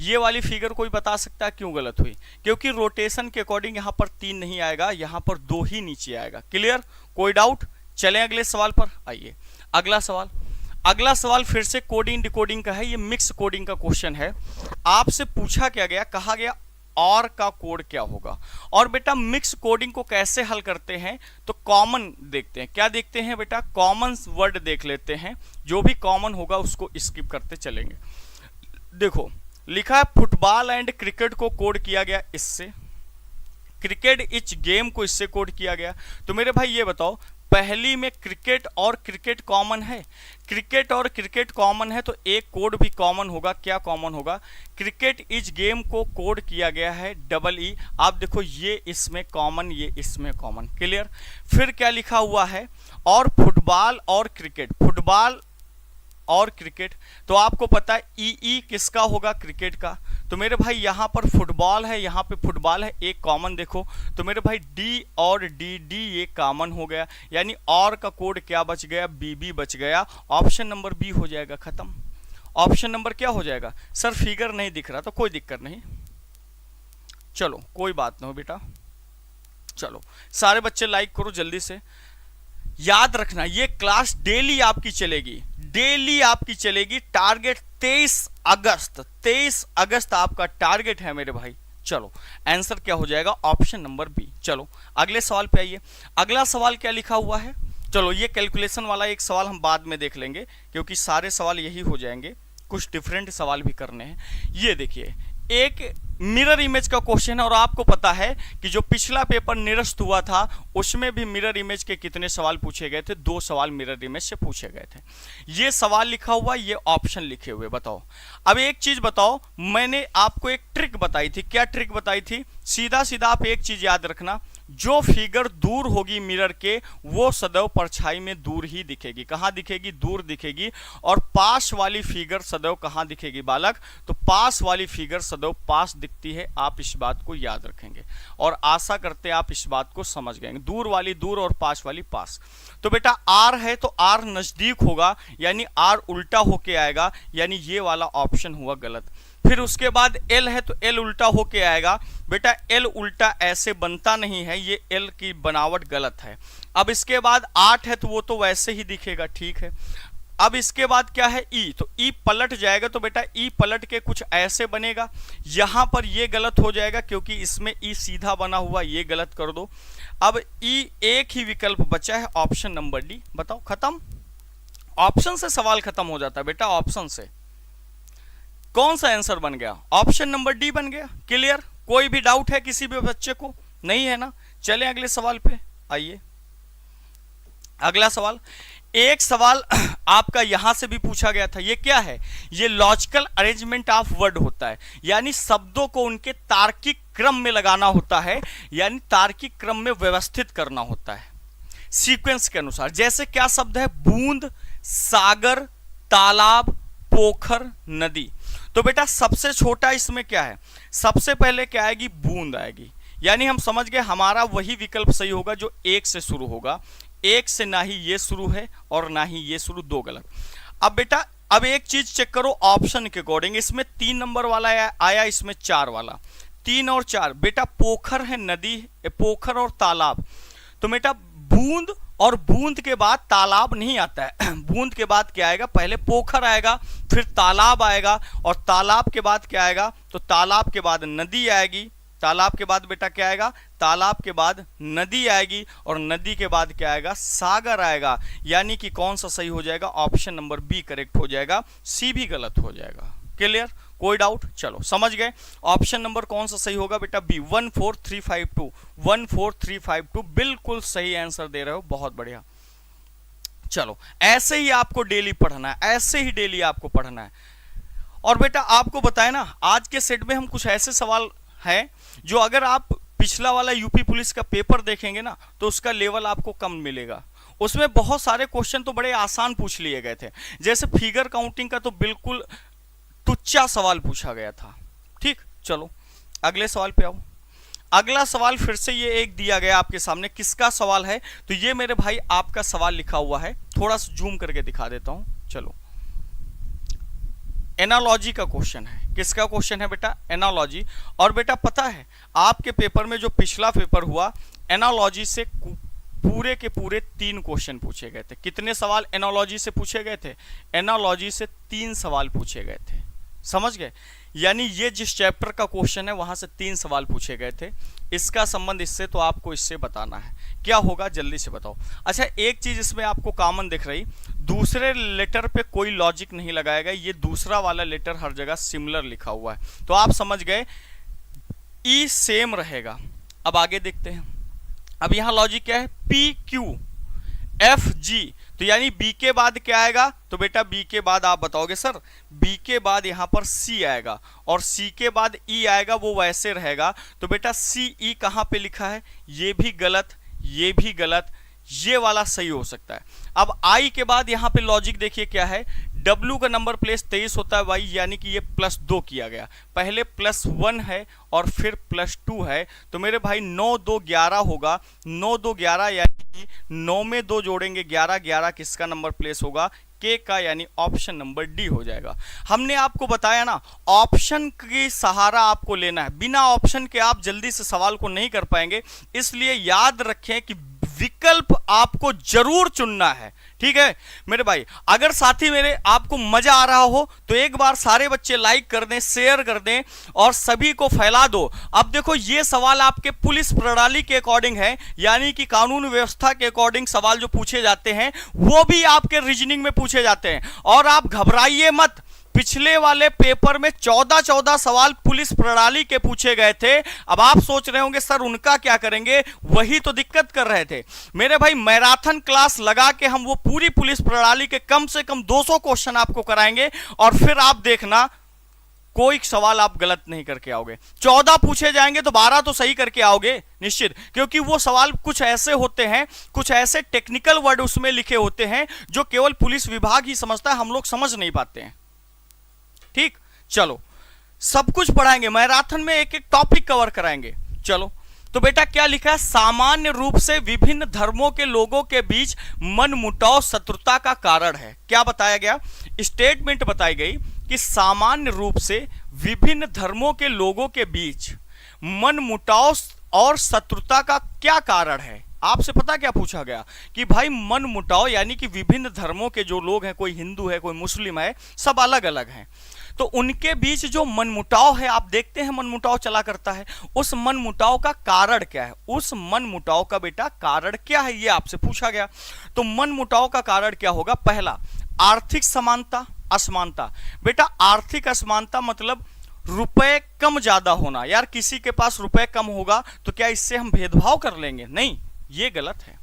ये वाली फिगर कोई बता सकता है क्यों गलत हुई? क्योंकि रोटेशन के अकॉर्डिंग यहां पर 3 नहीं आएगा, यहां पर 2 ही नीचे आएगा। क्लियर? कोई डाउट? चलें अगले सवाल पर आइए। अगला सवाल फिर से कोडिंग डिकोडिंग का है, ये मिक्स कोडिंग का क्वेश्चन है। आपसे पूछा क्या गया, कहा गया और का कोड क्या होगा। और बेटा मिक्स कोडिंग को कैसे हल करते हैं, तो कॉमन देखते हैं। क्या देखते हैं बेटा, कॉमन वर्ड देख लेते हैं, जो भी कॉमन होगा उसको स्किप करते चलेंगे। देखो लिखा है फुटबॉल एंड क्रिकेट को कोड किया गया इससे, क्रिकेट इच गेम को इससे कोड किया गया। तो मेरे भाई ये बताओ, पहली में क्रिकेट और क्रिकेट कॉमन है, क्रिकेट और क्रिकेट कॉमन है तो एक कोड भी कॉमन होगा। क्या कॉमन होगा, क्रिकेट इज गेम को कोड किया गया है डबल ई। आप देखो ये इसमें कॉमन, ये इसमें कॉमन, क्लियर। फिर क्या लिखा हुआ है, और फुटबॉल और क्रिकेट, फुटबॉल और क्रिकेट, तो आपको पता है ई किसका होगा, क्रिकेट का। तो मेरे भाई यहाँ पर फुटबॉल है, यहाँ पे फुटबॉल है, एक कॉमन देखो। तो मेरे भाई डी और डी ये कॉमन हो गया, यानी और का कोड क्या बच गया, बी बच गया। ऑप्शन नंबर बी हो जाएगा, खत्म। ऑप्शन नंबर क्या हो जाएगा, सर फिगर नहीं दिख रहा, तो कोई दिक्कत नहीं, चलो कोई बात नहीं बेटा। चलो सारे बच्चे लाइक करो जल्दी से। याद रखना ये क्लास डेली आपकी चलेगी, डेली आपकी चलेगी। टारगेट 23 अगस्त आपका टारगेट है मेरे भाई। चलो आंसर क्या हो जाएगा, ऑप्शन नंबर बी। चलो अगले सवाल पे आइए। अगला सवाल क्या लिखा हुआ है, चलो ये कैलकुलेशन वाला एक सवाल हम बाद में देख लेंगे, क्योंकि सारे सवाल यही हो जाएंगे, कुछ डिफरेंट सवाल भी करने हैं। ये देखिए एक मिरर इमेज का क्वेश्चन है, और आपको पता है कि जो पिछला पेपर निरस्त हुआ था उसमें भी मिरर इमेज के कितने सवाल पूछे गए थे, 2 सवाल मिरर इमेज से पूछे गए थे। ये सवाल लिखा हुआ, ये ऑप्शन लिखे हुए। बताओ अब एक चीज बताओ, मैंने आपको एक ट्रिक बताई थी। क्या ट्रिक बताई थी, सीधा सीधा आप एक चीज याद रखना, जो फिगर दूर होगी मिरर के वो सदैव परछाई में दूर ही दिखेगी। कहां दिखेगी, दूर दिखेगी। और पास वाली फिगर सदैव कहां दिखेगी बालक, तो पास वाली फिगर सदैव पास दिखती है। आप इस बात को याद रखेंगे और आशा करते हैं आप इस बात को समझ गए। दूर वाली दूर और पास वाली पास। तो बेटा आर है तो आर नजदीक होगा, यानी आर उल्टा होके आएगा, यानी ये वाला ऑप्शन हुआ गलत। फिर उसके बाद एल है तो एल उल्टा होके आएगा। बेटा एल उल्टा ऐसे बनता नहीं है, ये एल की बनावट गलत है। अब इसके बाद 8 है तो वो तो वैसे ही दिखेगा, ठीक है। अब इसके बाद क्या है, ई, तो ई पलट जाएगा, तो बेटा ई पलट के कुछ ऐसे बनेगा। यहां पर ये गलत हो जाएगा क्योंकि इसमें ई सीधा बना हुआ, ये गलत कर दो। अब ई एक ही विकल्प बचा है, ऑप्शन नंबर डी। बताओ खत्म, ऑप्शन से सवाल खत्म हो जाता है बेटा। ऑप्शन से कौन सा आंसर बन गया, ऑप्शन नंबर डी बन गया। क्लियर, कोई भी डाउट है किसी भी बच्चे को, नहीं है ना। चलें अगले सवाल पे आइए। अगला सवाल, एक सवाल आपका यहां से भी पूछा गया था। ये क्या है, ये लॉजिकल अरेंजमेंट ऑफ वर्ड होता है, यानी शब्दों को उनके तार्किक क्रम में लगाना होता है, यानी तार्किक क्रम में व्यवस्थित करना होता है सीक्वेंस के अनुसार। जैसे क्या शब्द है, बूंद, सागर, तालाब, पोखर, नदी। तो बेटा सबसे छोटा इसमें क्या है, सबसे पहले क्या आएगी, बूंद आएगी। यानी हम समझ गए हमारा वही विकल्प सही होगा जो एक से शुरू होगा। एक से ना ही ये शुरू है और ना ही ये शुरू, 2 गलत। अब बेटा अब एक चीज चेक करो ऑप्शन के अकॉर्डिंग, इसमें 3 नंबर वाला आया, इसमें 4 वाला। 3 और 4 बेटा पोखर है, नदी, पोखर और तालाब। तो बेटा बूंद और बूंद के बाद तालाब नहीं आता है। बूंद के बाद क्या आएगा, पहले पोखर आएगा, फिर तालाब आएगा, और तालाब के बाद क्या आएगा, तो तालाब के बाद नदी आएगी। तालाब के बाद बेटा क्या आएगा, तालाब के बाद नदी आएगी, और नदी के बाद क्या आएगा, सागर आएगा। यानी कि कौन सा सही हो जाएगा, ऑप्शन नंबर बी करेक्ट हो जाएगा, सी भी गलत हो जाएगा। क्लियर, कोई डाउट, चलो समझ गए। ऑप्शन नंबर कौन सा सही होगा बेटा, बी, 14352। 14352 बिल्कुल सही आंसर दे रहे हो, बहुत बढ़िया। चलो ऐसे ही आपको डेली पढ़ना है, ऐसे ही डेली आपको पढ़ना है। और बेटा आपको बताए ना, आज के सेट में हम कुछ ऐसे सवाल हैं जो अगर आप पिछला वाला यूपी पुलिस का पेपर देखेंगे ना तो उसका लेवल आपको कम मिलेगा। उसमें बहुत सारे क्वेश्चन तो बड़े आसान पूछ लिए गए थे, जैसे फिगर काउंटिंग का तो बिल्कुल टुच्चा सवाल पूछा गया था। ठीक, चलो अगले सवाल पे आओ। अगला सवाल फिर से ये एक दिया गया आपके सामने, किसका सवाल है, तो ये मेरे भाई आपका सवाल लिखा हुआ है, थोड़ा सा जूम करके दिखा देता हूं। चलो एनालॉजी का क्वेश्चन है। किसका क्वेश्चन है बेटा, एनालॉजी। और बेटा पता है आपके पेपर में जो पिछला पेपर हुआ, एनालॉजी से पूरे के पूरे 3 क्वेश्चन पूछे गए थे। कितने सवाल एनालॉजी से पूछे गए थे, एनालॉजी से 3 सवाल पूछे गए थे। समझ गए, यानी ये जिस चैप्टर का क्वेश्चन है वहां से 3 सवाल पूछे गए थे, इसका संबंध इससे, तो आपको इससे बताना है क्या होगा, जल्दी से बताओ। अच्छा, एक चीज इसमें आपको कॉमन दिख रही, दूसरे लेटर पे कोई लॉजिक नहीं लगाया गया, ये दूसरा वाला लेटर हर जगह सिमिलर लिखा हुआ है, तो आप समझ गए ई सेम रहेगा। अब आगे देखते हैं, अब यहां लॉजिक क्या है, पी क्यू एफ जी, तो यानी बी के बाद क्या आएगा, तो बेटा बी के बाद आप बताओगे सर बी के बाद यहां पर सी आएगा और सी के बाद ई आएगा, वो वैसे रहेगा, तो बेटा सी ई कहां पे लिखा है, ये भी गलत, ये भी गलत, ये वाला सही हो सकता है। अब आई के बाद यहां पे लॉजिक देखिए क्या है, W का नंबर प्लेस 23 होता है भाई, यानी कि ये +2 किया गया, पहले +1 है और फिर +2 है, तो मेरे भाई 9 2 11 होगा, 9 2 11 यानी कि 9 में 2 जोड़ेंगे 11, 11 किसका नंबर प्लेस होगा, के का, यानी ऑप्शन नंबर डी हो जाएगा। हमने आपको बताया ना, ऑप्शन की सहारा आपको लेना है, बिना ऑप्शन के आप जल्दी से सवाल को नहीं कर पाएंगे, इसलिए याद रखें कि विकल्प आपको जरूर चुनना है, ठीक है मेरे भाई। अगर साथी मेरे आपको मजा आ रहा हो तो एक बार सारे बच्चे लाइक कर दें, शेयर कर दें और सभी को फैला दो। अब देखो ये सवाल आपके पुलिस प्रणाली के अकॉर्डिंग है, यानी कि कानून व्यवस्था के अकॉर्डिंग सवाल जो पूछे जाते हैं वो भी आपके रीजनिंग में पूछे जाते हैं, और आप घबराइए मत। पिछले वाले पेपर में 14 सवाल पुलिस प्रणाली के पूछे गए थे। अब आप सोच रहे होंगे सर उनका क्या करेंगे, वही तो दिक्कत कर रहे थे मेरे भाई। मैराथन क्लास लगा के हम वो पूरी पुलिस प्रणाली के कम से कम 200 क्वेश्चन आपको कराएंगे, और फिर आप देखना कोई सवाल आप गलत नहीं करके आओगे। 14 पूछे जाएंगे तो 12 तो सही करके आओगे निश्चित, क्योंकि वो सवाल कुछ ऐसे होते हैं, कुछ ऐसे टेक्निकल वर्ड उसमें लिखे होते हैं जो केवल पुलिस विभाग ही समझता है, हम लोग समझ नहीं पाते हैं। ठीक, चलो सब कुछ पढ़ाएंगे, मैराथन में एक एक टॉपिक कवर कराएंगे। चलो तो बेटा क्या लिखा है, सामान्य रूप से विभिन्न धर्मों के लोगों के बीच मनमुटाव शत्रुता का कारण है। क्या बताया गया, स्टेटमेंट बताई गई कि सामान्य रूप से विभिन्न धर्मों के लोगों के बीच मनमुटाव और शत्रुता का क्या कारण है। आपसे पता क्या पूछा गया कि भाई मनमुटाव यानी कि विभिन्न धर्मों के जो लोग हैं, कोई हिंदू है, कोई मुस्लिम है, सब अलग अलग हैं, तो उनके बीच जो मनमुटाव है, आप देखते हैं मनमुटाव चला करता है, उस मनमुटाव का कारण क्या है, उस मनमुटाव का बेटा कारण क्या है, ये आपसे पूछा गया। तो मनमुटाव का कारण क्या होगा, पहला आर्थिक समानता असमानता। बेटा आर्थिक असमानता मतलब रुपए कम ज्यादा होना, यार किसी के पास रुपए कम होगा तो क्या इससे हम भेदभाव कर लेंगे, नहीं, ये गलत है।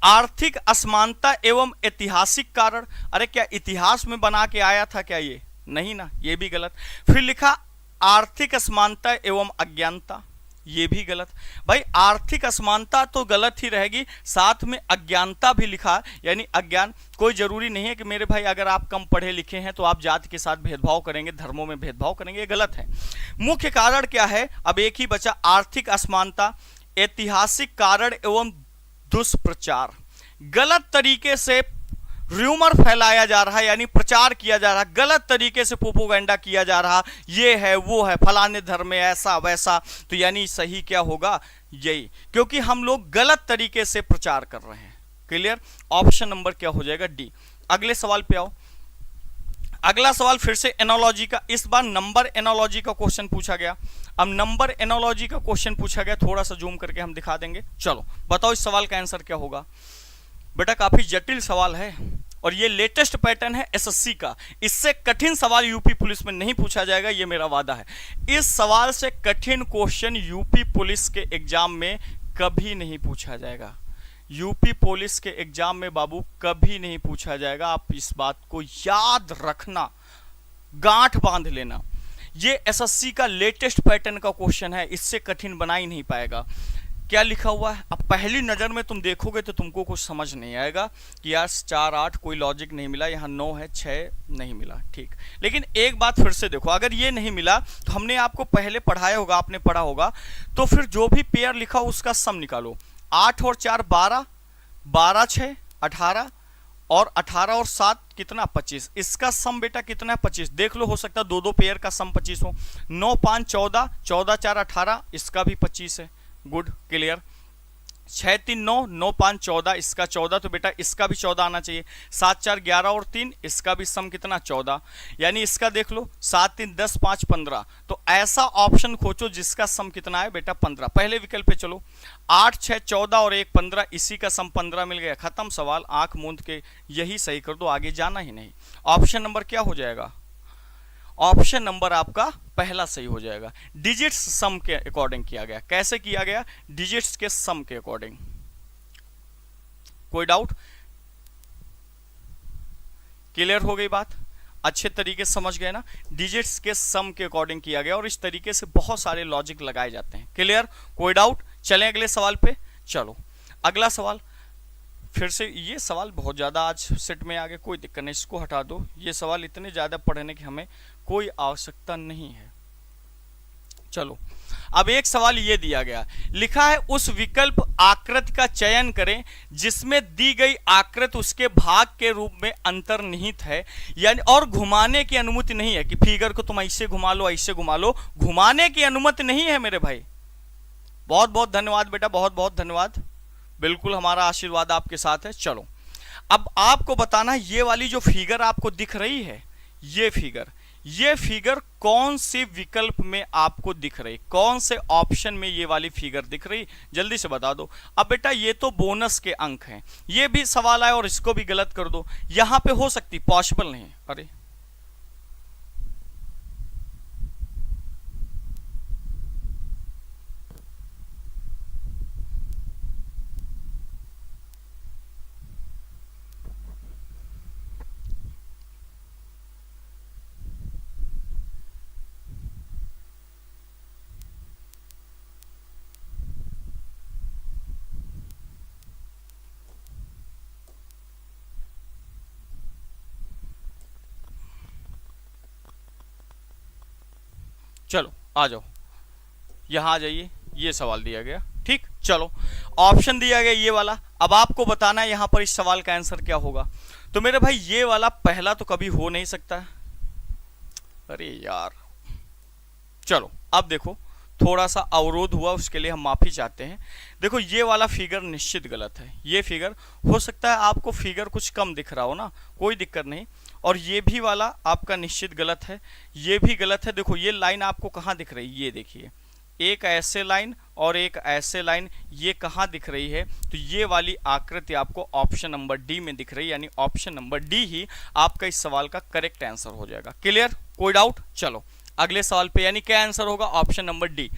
आर्थिक असमानता एवं ऐतिहासिक कारण, अरे क्या इतिहास में बना के आया था क्या ये, नहीं ना, ये भी गलत। फिर लिखा आर्थिक असमानता एवं अज्ञानता, ये भी गलत। भाई आर्थिक असमानता तो गलत ही रहेगी, साथ में अज्ञानता भी लिखा, यानी अज्ञान। कोई जरूरी नहीं है कि मेरे भाई अगर आप कम पढ़े लिखे हैं तो आप जाति के साथ भेदभाव करेंगे, धर्मों में भेदभाव करेंगे, ये गलत है। मुख्य कारण क्या है, अब एक ही बचा, आर्थिक असमानता, ऐतिहासिक कारण एवं दुष्प्रचार। गलत तरीके से र्यूमर फैलाया जा रहा है, यानी प्रचार किया जा रहा है, गलत तरीके से प्रोपोगंडा किया जा रहा, ये है वो है, फलाने धर्म में ऐसा वैसा, तो यानी सही क्या होगा, यही, क्योंकि हम लोग गलत तरीके से प्रचार कर रहे हैं। क्लियर, ऑप्शन नंबर क्या हो जाएगा, डी। अगले सवाल पे आओ। अगला सवाल फिर से एनोलॉजी का, इस बार नंबर एनोलॉजी का क्वेश्चन पूछा गया। अब नंबर एनोलॉजी का क्वेश्चन पूछा गया, थोड़ा सा जूम करके हम दिखा देंगे। चलो बताओ इस सवाल का आंसर क्या होगा। बेटा काफी जटिल सवाल है और ये लेटेस्ट पैटर्न है एसएससी का, इससे कठिन सवाल यूपी पुलिस में नहीं पूछा जाएगा, ये मेरा वादा है। इस सवाल से कठिन क्वेश्चन यूपी पुलिस के एग्जाम में कभी नहीं पूछा जाएगा, यूपी पुलिस के एग्जाम में बाबू कभी नहीं पूछा जाएगा। आप इस बात को याद रखना, गांठ बांध लेना, ये एसएससी का लेटेस्ट पैटर्न का क्वेश्चन है, इससे कठिन बना ही नहीं पाएगा। क्या लिखा हुआ है, अब पहली नजर में तुम देखोगे तो तुमको कुछ समझ नहीं आएगा कि यार 4 8 कोई लॉजिक नहीं मिला, यहाँ 9 है, 6 नहीं मिला, ठीक। लेकिन एक बात फिर से देखो, अगर ये नहीं मिला तो हमने आपको पहले पढ़ाया होगा, आपने पढ़ा होगा, तो फिर जो भी पेयर लिखा उसका सम निकालो। 8 और 4 12, 12 6 18, और 18 और 7 कितना 25, इसका सम बेटा कितना है 25। देख लो, हो सकता है 2-2 पेयर का सम 25 हो। 9 5 14, 14 4 18, इसका भी 25 है। Good, clear. 6 3 9, 9 5 14, इसका 14, तो बेटा इसका भी 14 आना चाहिए। 7 4 11 और 3, इसका भी सम कितना 14, यानी इसका देख लो 7 3 10 5 15। तो ऐसा ऑप्शन खोजो जिसका सम कितना है बेटा 15। पहले विकल्प पे चलो, 8 6 14 और 1 15, इसी का सम 15 मिल गया, खत्म सवाल, आंख मूंद के यही सही कर दो, आगे जाना ही नहीं। ऑप्शन नंबर क्या हो जाएगा? ऑप्शन नंबर आपका पहला सही हो जाएगा। डिजिट्स सम के अकॉर्डिंग किया गया। कैसे किया गया? डिजिट्स के सम के अकॉर्डिंग। कोई डाउट? क्लियर हो गई बात? अच्छे तरीके से समझ गए ना? डिजिट्स के सम के अकॉर्डिंग किया गया और इस तरीके से बहुत सारे लॉजिक लगाए जाते हैं। क्लियर? कोई डाउट? चलें अगले सवाल पे। चलो अगला सवाल, फिर से ये सवाल बहुत ज़्यादा आज सेट में आ गए, कोई दिक्कत नहीं, इसको हटा दो। ये सवाल इतने ज़्यादा पढ़ने की हमें कोई आवश्यकता नहीं है। चलो अब एक सवाल ये दिया गया, लिखा है उस विकल्प आकृति का चयन करें जिसमें दी गई आकृति उसके भाग के रूप में अंतर्निहित है, यानी और घुमाने की अनुमति नहीं है कि फिगर को तुम ऐसे घुमा लो ऐसे घुमा लो, घुमाने की अनुमति नहीं है मेरे भाई। बहुत बहुत धन्यवाद बेटा, बहुत बहुत धन्यवाद, बिल्कुल हमारा आशीर्वाद आपके साथ है। चलो अब आपको बताना, ये वाली जो फिगर आपको दिख रही है, ये फिगर कौन से विकल्प में आपको दिख रही, कौन से ऑप्शन में ये वाली फिगर दिख रही, जल्दी से बता दो। अब बेटा ये तो बोनस के अंक हैं, ये भी सवाल आए और इसको भी गलत कर दो, यहां पे हो सकती, पॉसिबल नहीं। अरे चलो आ जाओ, यहां आ जाइए, ये सवाल दिया गया, ठीक। चलो ऑप्शन दिया गया ये वाला, अब आपको बताना है यहां पर इस सवाल का आंसर क्या होगा। तो मेरे भाई ये वाला पहला तो कभी हो नहीं सकता, अरे यार। चलो अब देखो, थोड़ा सा अवरोध हुआ, उसके लिए हम माफी चाहते हैं। देखो ये वाला फिगर निश्चित गलत है, ये फिगर हो सकता है आपको फिगर कुछ कम दिख रहा हो ना, कोई दिक्कत नहीं। और ये भी वाला आपका निश्चित गलत है, ये भी गलत है। देखो ये लाइन आपको कहाँ दिख रही है, ये देखिए, एक ऐसे लाइन और एक ऐसे लाइन, ये कहाँ दिख रही है? तो ये वाली आकृति आपको ऑप्शन नंबर डी में दिख रही है, यानी ऑप्शन नंबर डी ही आपका इस सवाल का करेक्ट आंसर हो जाएगा। क्लियर? कोई डाउट? चलो अगले सवाल पे, यानी क्या आंसर होगा? Option number D.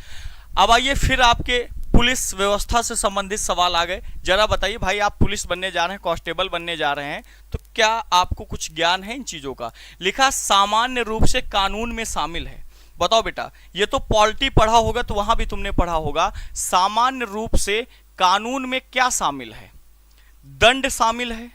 अब आइए फिर आपके पुलिस व्यवस्था से संबंधित सवाल आ गए। जरा बताइए भाई, आप पुलिस बनने जा रहे हैं, कांस्टेबल बनने जा रहे हैं, तो क्या आपको कुछ ज्ञान है इन चीजों का? लिखा सामान्य रूप से कानून में शामिल है। बताओ बेटा, ये तो पॉलिटी पढ़ा होगा तो वहां भी तुमने पढ़ा होगा, सामान्य रूप से कानून में क्या शामिल है? दंड शामिल है,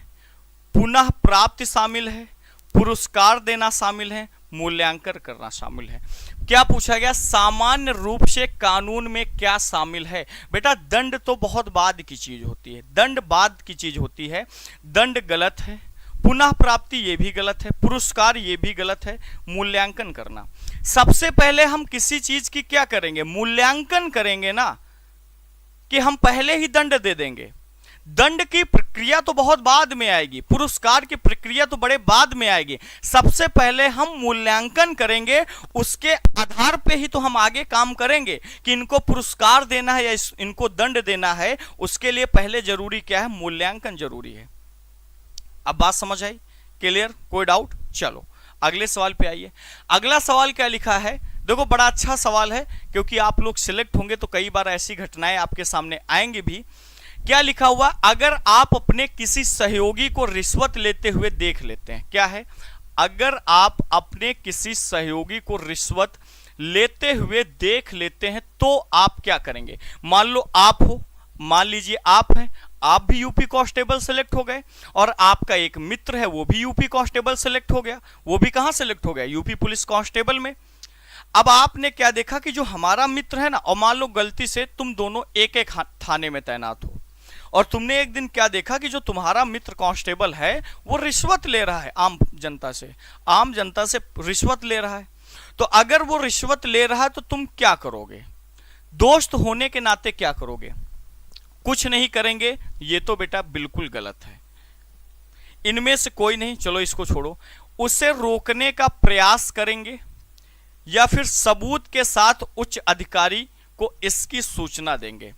पुनः प्राप्ति शामिल है, पुरस्कार देना शामिल है, मूल्यांकन करना शामिल है। क्या पूछा गया? सामान्य रूप से कानून में क्या शामिल है? बेटा दंड तो बहुत बाद की चीज होती है, दंड बाद की चीज होती है, दंड गलत है, पुनः प्राप्ति ये भी गलत है, पुरस्कार ये भी गलत है, मूल्यांकन करना। सबसे पहले हम किसी चीज की क्या करेंगे? मूल्यांकन करेंगे ना, कि हम पहले ही दंड दे देंगे। दंड की प्रक्रिया तो बहुत बाद में आएगी, पुरस्कार की प्रक्रिया तो बड़े बाद में आएगी। सबसे पहले हम मूल्यांकन करेंगे, उसके आधार पे ही तो हम आगे काम करेंगे कि इनको पुरस्कार देना है या इनको दंड देना है। उसके लिए पहले जरूरी क्या है? मूल्यांकन जरूरी है। अब बात समझ आई? क्लियर? कोई डाउट? चलो अगले सवाल पे आइए। अगला सवाल क्या लिखा है? देखो बड़ा अच्छा सवाल है, क्योंकि आप लोग सिलेक्ट होंगे तो कई बार ऐसी घटनाएं आपके सामने आएंगी भी। क्या लिखा हुआ? अगर आप अपने किसी सहयोगी को रिश्वत लेते हुए देख लेते हैं, क्या है? अगर आप अपने किसी सहयोगी को रिश्वत लेते हुए देख लेते हैं तो आप क्या करेंगे? मान लो आप हो, मान लीजिए आप हैं, आप भी यूपी कांस्टेबल सेलेक्ट हो गए और आपका एक मित्र है वो भी यूपी कांस्टेबल सेलेक्ट हो गया। वो भी कहां सेलेक्ट हो गया? यूपी पुलिस कांस्टेबल में। अब आपने क्या देखा कि जो हमारा मित्र है ना, और मान लो गलती से तुम दोनों एक एक थाने में तैनात हो, और तुमने एक दिन क्या देखा कि जो तुम्हारा मित्र कांस्टेबल है वो रिश्वत ले रहा है आम जनता से रिश्वत ले रहा है। तो अगर वो रिश्वत ले रहा है तो तुम क्या करोगे? दोस्त होने के नाते क्या करोगे? कुछ नहीं करेंगे, ये तो बेटा बिल्कुल गलत है। इनमें से कोई नहीं, चलो इसको छोड़ो, उसे रोकने का प्रयास करेंगे या फिर सबूत के साथ उच्च अधिकारी को इसकी सूचना देंगे।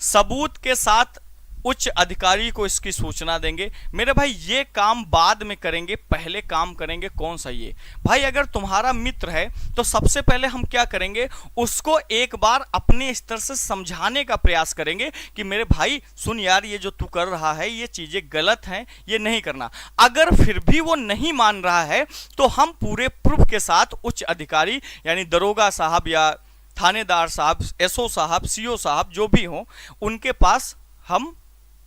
सबूत के साथ उच्च अधिकारी को इसकी सूचना देंगे। मेरे भाई ये काम बाद में करेंगे, पहले काम करेंगे कौन सा? ये भाई अगर तुम्हारा मित्र है तो सबसे पहले हम क्या करेंगे, उसको एक बार अपने स्तर से समझाने का प्रयास करेंगे कि मेरे भाई सुन यार, ये जो तू कर रहा है ये चीजें गलत हैं, ये नहीं करना। अगर फिर भी वो नहीं मान रहा है तो हम पूरे प्रूफ के साथ उच्च अधिकारी यानी दरोगा साहब या थानेदार साहब, एसओ साहब, सीओ साहब जो भी हो, उनके पास हम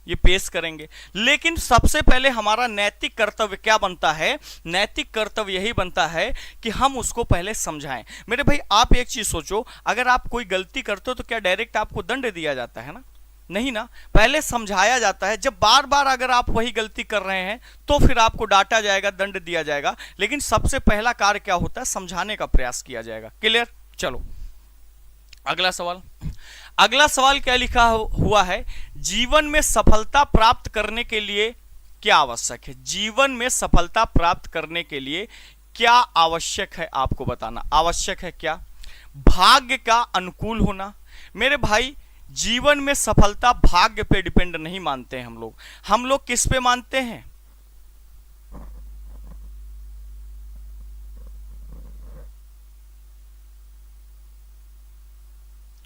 ये पेश करेंगे। लेकिन सबसे पहले हमारा नैतिक कर्तव्य क्या बनता है? नैतिक कर्तव्य यही बनता है कि हम उसको पहले समझाएं। मेरे भाई आप एक चीज सोचो, अगर आप कोई गलती करते हो तो क्या डायरेक्ट आपको दंड दिया जाता है ना? नहीं ना, पहले समझाया जाता है। जब बार बार अगर आप वही गलती कर रहे हैं तो फिर आपको डांटा जाएगा, दंड दिया जाएगा। लेकिन सबसे पहला कार्य क्या होता है? समझाने का प्रयास किया जाएगा। क्लियर? चलो अगला सवाल। अगला सवाल क्या लिखा हुआ है? जीवन में सफलता प्राप्त करने के लिए क्या आवश्यक है? जीवन में सफलता प्राप्त करने के लिए क्या आवश्यक है आपको बताना। आवश्यक है क्या? भाग्य का अनुकूल होना। मेरे भाई जीवन में सफलता भाग्य पे डिपेंड नहीं मानते हैं हम लोग किस पे मानते हैं?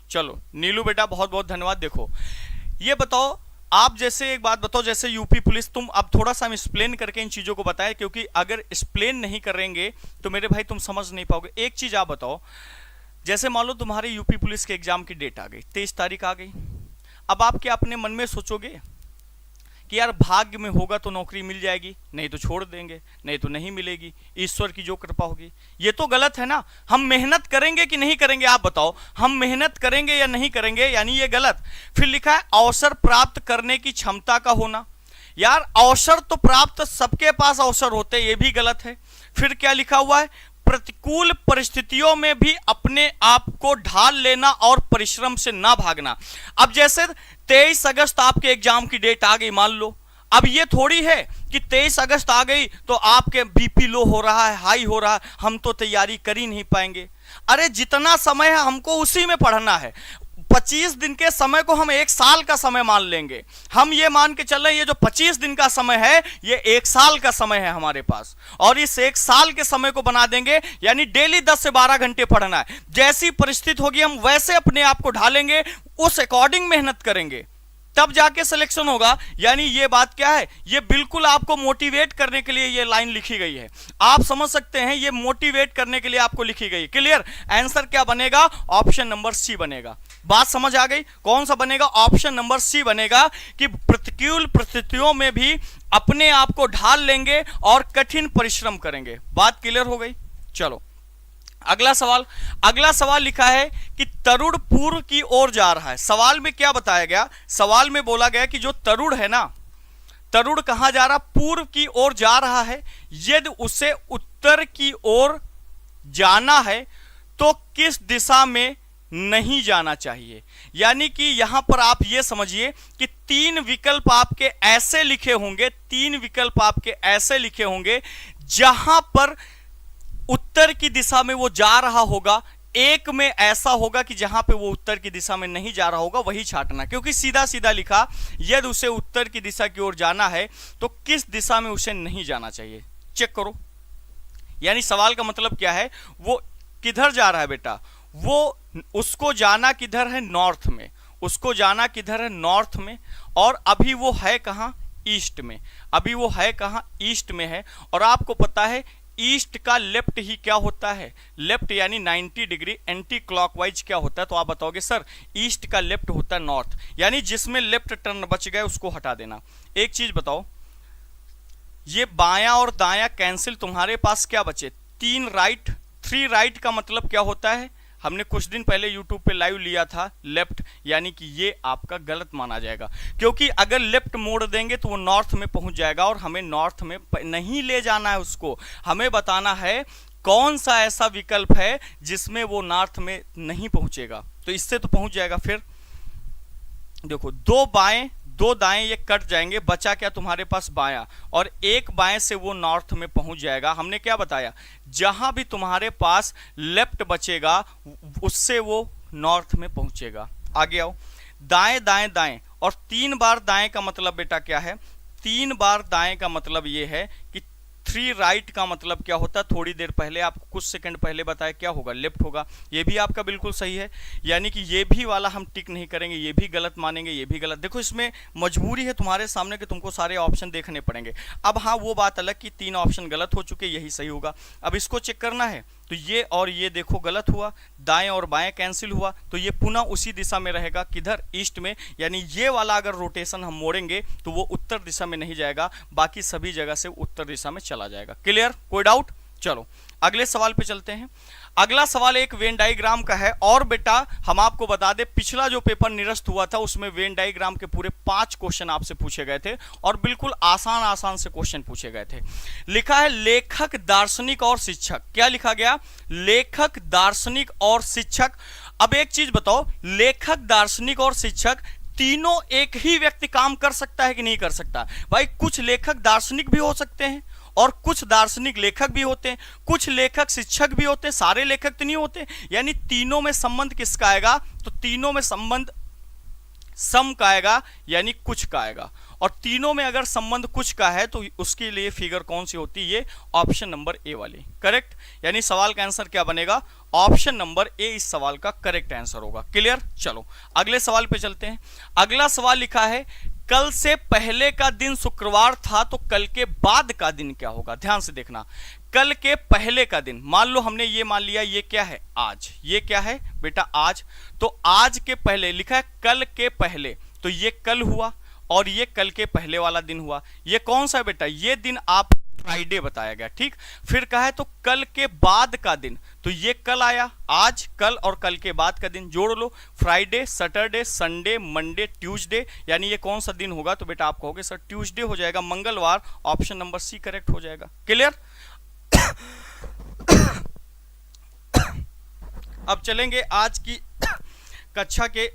चलो नीलू बेटा बहुत बहुत धन्यवाद। देखो ये बताओ, आप जैसे एक बात बताओ, जैसे यूपी पुलिस, तुम अब थोड़ा सा हम एक्सप्लेन करके इन चीजों को बताएं, क्योंकि अगर एक्सप्लेन नहीं करेंगे तो मेरे भाई तुम समझ नहीं पाओगे। एक चीज आप बताओ, जैसे मान लो तुम्हारे यूपी पुलिस के एग्जाम की डेट आ गई, 23 तारीख आ गई। अब आप क्या अपने मन में सोचोगे कि यार भाग्य में होगा तो नौकरी मिल जाएगी, नहीं तो छोड़ देंगे, नहीं तो नहीं मिलेगी, ईश्वर की जो कृपा होगी? ये तो गलत है ना। हम मेहनत करेंगे कि नहीं करेंगे? आप बताओ, हम मेहनत करेंगे या नहीं करेंगे? यानी ये गलत। फिर लिखा है अवसर प्राप्त करने की क्षमता का होना। यार अवसर तो प्राप्त सबके पास अवसर होते, ये भी गलत है। फिर क्या लिखा हुआ है? प्रतिकूल परिस्थितियों में भी अपने आप को ढाल लेना और परिश्रम से ना भागना। अब जैसे 23 अगस्त आपके एग्जाम की डेट आ गई मान लो, अब ये थोड़ी है कि 23 अगस्त आ गई तो आपके बीपी लो हो रहा है, हाई हो रहा है, हम तो तैयारी कर ही नहीं पाएंगे। अरे जितना समय है हमको उसी में पढ़ना है। 25 दिन के समय को हम 1 साल का समय मान लेंगे। हम ये मान के चल रहे हैं ये जो 25 दिन का समय है ये 1 साल का समय है हमारे पास, और इस 1 साल के समय को बना देंगे, यानी डेली 10 से 12 घंटे पढ़ना है। जैसी परिस्थिति होगी हम वैसे अपने आप को ढालेंगे, उस अकॉर्डिंग मेहनत करेंगे, तब जाके सिलेक्शन होगा। यानी ये बात क्या है? ये बिल्कुल आपको मोटिवेट करने के लिए ये लाइन लिखी गई है। आप समझ सकते हैं, ये मोटिवेट करने के लिए आपको लिखी गई है। क्लियर? आंसर क्या बनेगा? ऑप्शन नंबर सी बनेगा। बात समझ आ गई? कौन सा बनेगा? ऑप्शन नंबर सी बनेगा कि प्रतिकूल परिस्थितियों में भी अपने आप को ढाल लेंगे और कठिन परिश्रम करेंगे। बात क्लियर हो गई? चलो अगला सवाल। अगला सवाल लिखा है कि तरुण पूर्व की ओर जा रहा है। सवाल में क्या बताया गया? सवाल में बोला गया कि जो तरुण है ना, तरुण कहां जा रहा? पूर्व की ओर जा रहा है। यदि उसे उत्तर की ओर जाना है तो किस दिशा में नहीं जाना चाहिए? यानी कि यहां पर आप ये समझिए कि 3 विकल्प आपके ऐसे लिखे होंगे, 3 विकल्प आपके ऐसे लिखे होंगे जहां पर उत्तर की दिशा में वो जा रहा होगा। एक में ऐसा होगा कि जहां पे वो उत्तर की दिशा में नहीं जा रहा होगा, वही छांटना, क्योंकि सीधा सीधा लिखा यदि उसे उत्तर की दिशा की ओर जाना है तो किस दिशा में उसे नहीं जाना चाहिए। चेक करो, यानी सवाल का मतलब क्या है? वो किधर जा रहा है बेटा? वो उसको जाना किधर है? नॉर्थ में। उसको जाना किधर है? नॉर्थ में। और अभी वो है कहां? ईस्ट में। अभी वो है कहां? ईस्ट में है। और आपको पता है ईस्ट का लेफ्ट ही क्या होता है? लेफ्ट यानी 90 डिग्री एंटी क्लॉकवाइज क्या होता है? तो आप बताओगे सर ईस्ट का लेफ्ट होता है नॉर्थ, यानी जिसमें लेफ्ट टर्न बच गए उसको हटा देना। एक चीज बताओ, ये बायां और दायां कैंसिल, तुम्हारे पास क्या बचे? 3 राइट, 3 राइट का मतलब क्या होता है? हमने कुछ दिन पहले YouTube पे लाइव लिया था लेफ्ट, यानी कि ये आपका गलत माना जाएगा, क्योंकि अगर लेफ्ट मोड़ देंगे तो वो नॉर्थ में पहुंच जाएगा और हमें नॉर्थ में नहीं ले जाना है उसको। हमें बताना है कौन सा ऐसा विकल्प है जिसमें वो नॉर्थ में नहीं पहुंचेगा, तो इससे तो पहुंच जाएगा। फिर देखो, दो बाएं दो दाएं ये कट जाएंगे, बचा क्या तुम्हारे पास बायां, और एक बाएं से वो नॉर्थ में पहुंच जाएगा। हमने क्या बताया, जहां भी तुम्हारे पास लेफ्ट बचेगा उससे वो नॉर्थ में पहुंचेगा। आगे आओ, दाएं दाएं दाएं, और 3 बार दाएं का मतलब बेटा क्या है, 3 बार दाएं का मतलब ये है कि 3 राइट का मतलब क्या होता है, थोड़ी देर पहले आपको कुछ सेकंड पहले बताया, क्या होगा, लेफ्ट होगा। ये भी आपका बिल्कुल सही है, यानी कि ये भी वाला हम टिक नहीं करेंगे, ये भी गलत मानेंगे, ये भी गलत। देखो इसमें मजबूरी है तुम्हारे सामने कि तुमको सारे ऑप्शन देखने पड़ेंगे। अब हाँ, वो बात अलग कि 3 ऑप्शन गलत हो चुके, यही सही होगा। अब इसको चेक करना है, तो ये और ये देखो गलत हुआ, दाएं और बाएं कैंसिल हुआ, तो ये पुनः उसी दिशा में रहेगा, किधर, ईस्ट में। यानी ये वाला अगर रोटेशन हम मोड़ेंगे तो वो उत्तर दिशा में नहीं जाएगा, बाकी सभी जगह से उत्तर दिशा में चला जाएगा। क्लियर, कोई डाउट? चलो अगले सवाल पे चलते हैं। अगला सवाल एक वेन डायग्राम का है, और बेटा हम आपको बता दें, पिछला जो पेपर निरस्त हुआ था उसमें वेन डायग्राम के पूरे 5 क्वेश्चन आपसे पूछे गए थे, और बिल्कुल आसान आसान से क्वेश्चन पूछे गए थे। लिखा है लेखक, दार्शनिक और शिक्षक। क्या लिखा गया, लेखक, दार्शनिक और शिक्षक। अब एक चीज बताओ, लेखक, दार्शनिक और शिक्षक तीनों एक ही व्यक्ति काम कर सकता है कि नहीं कर सकता? भाई कुछ लेखक दार्शनिक भी हो सकते हैं और कुछ दार्शनिक लेखक भी होते हैं, कुछ लेखक शिक्षक भी होते हैं, सारे लेखक तो नहीं होते। यानी तीनों में संबंध किसका आएगा, तो तीनों में संबंध सम का आएगा, यानी कुछ का आएगा। और तीनों में अगर संबंध कुछ का है तो उसके लिए फिगर कौन सी होती है, ये ऑप्शन नंबर ए वाली, करेक्ट। यानी सवाल का आंसर क्या बनेगा, ऑप्शन नंबर ए इस सवाल का करेक्ट आंसर होगा। क्लियर, चलो अगले सवाल पे चलते हैं। अगला सवाल लिखा है, कल से पहले का दिन शुक्रवार था तो कल के बाद का दिन क्या होगा? ध्यान से देखना, कल के पहले का दिन, मान लो हमने ये मान लिया ये क्या है, आज। ये क्या है बेटा, आज। तो आज के पहले लिखा है कल के पहले, तो ये कल हुआ और ये कल के पहले वाला दिन हुआ। ये कौन सा है बेटा, ये दिन आप फ्राइडे बताया गया, ठीक। फिर कहा है तो कल के बाद का दिन, तो ये कल आया, आज, कल और कल के बाद का दिन जोड़ लो, Friday, Saturday, Sunday, Monday, Tuesday. यानी ये कौन सा दिन होगा, तो बेटा आप कहोगे सर ट्यूसडे हो जाएगा, मंगलवार। ऑप्शन नंबर सी करेक्ट हो जाएगा। क्लियर। अब चलेंगे आज की कक्षा के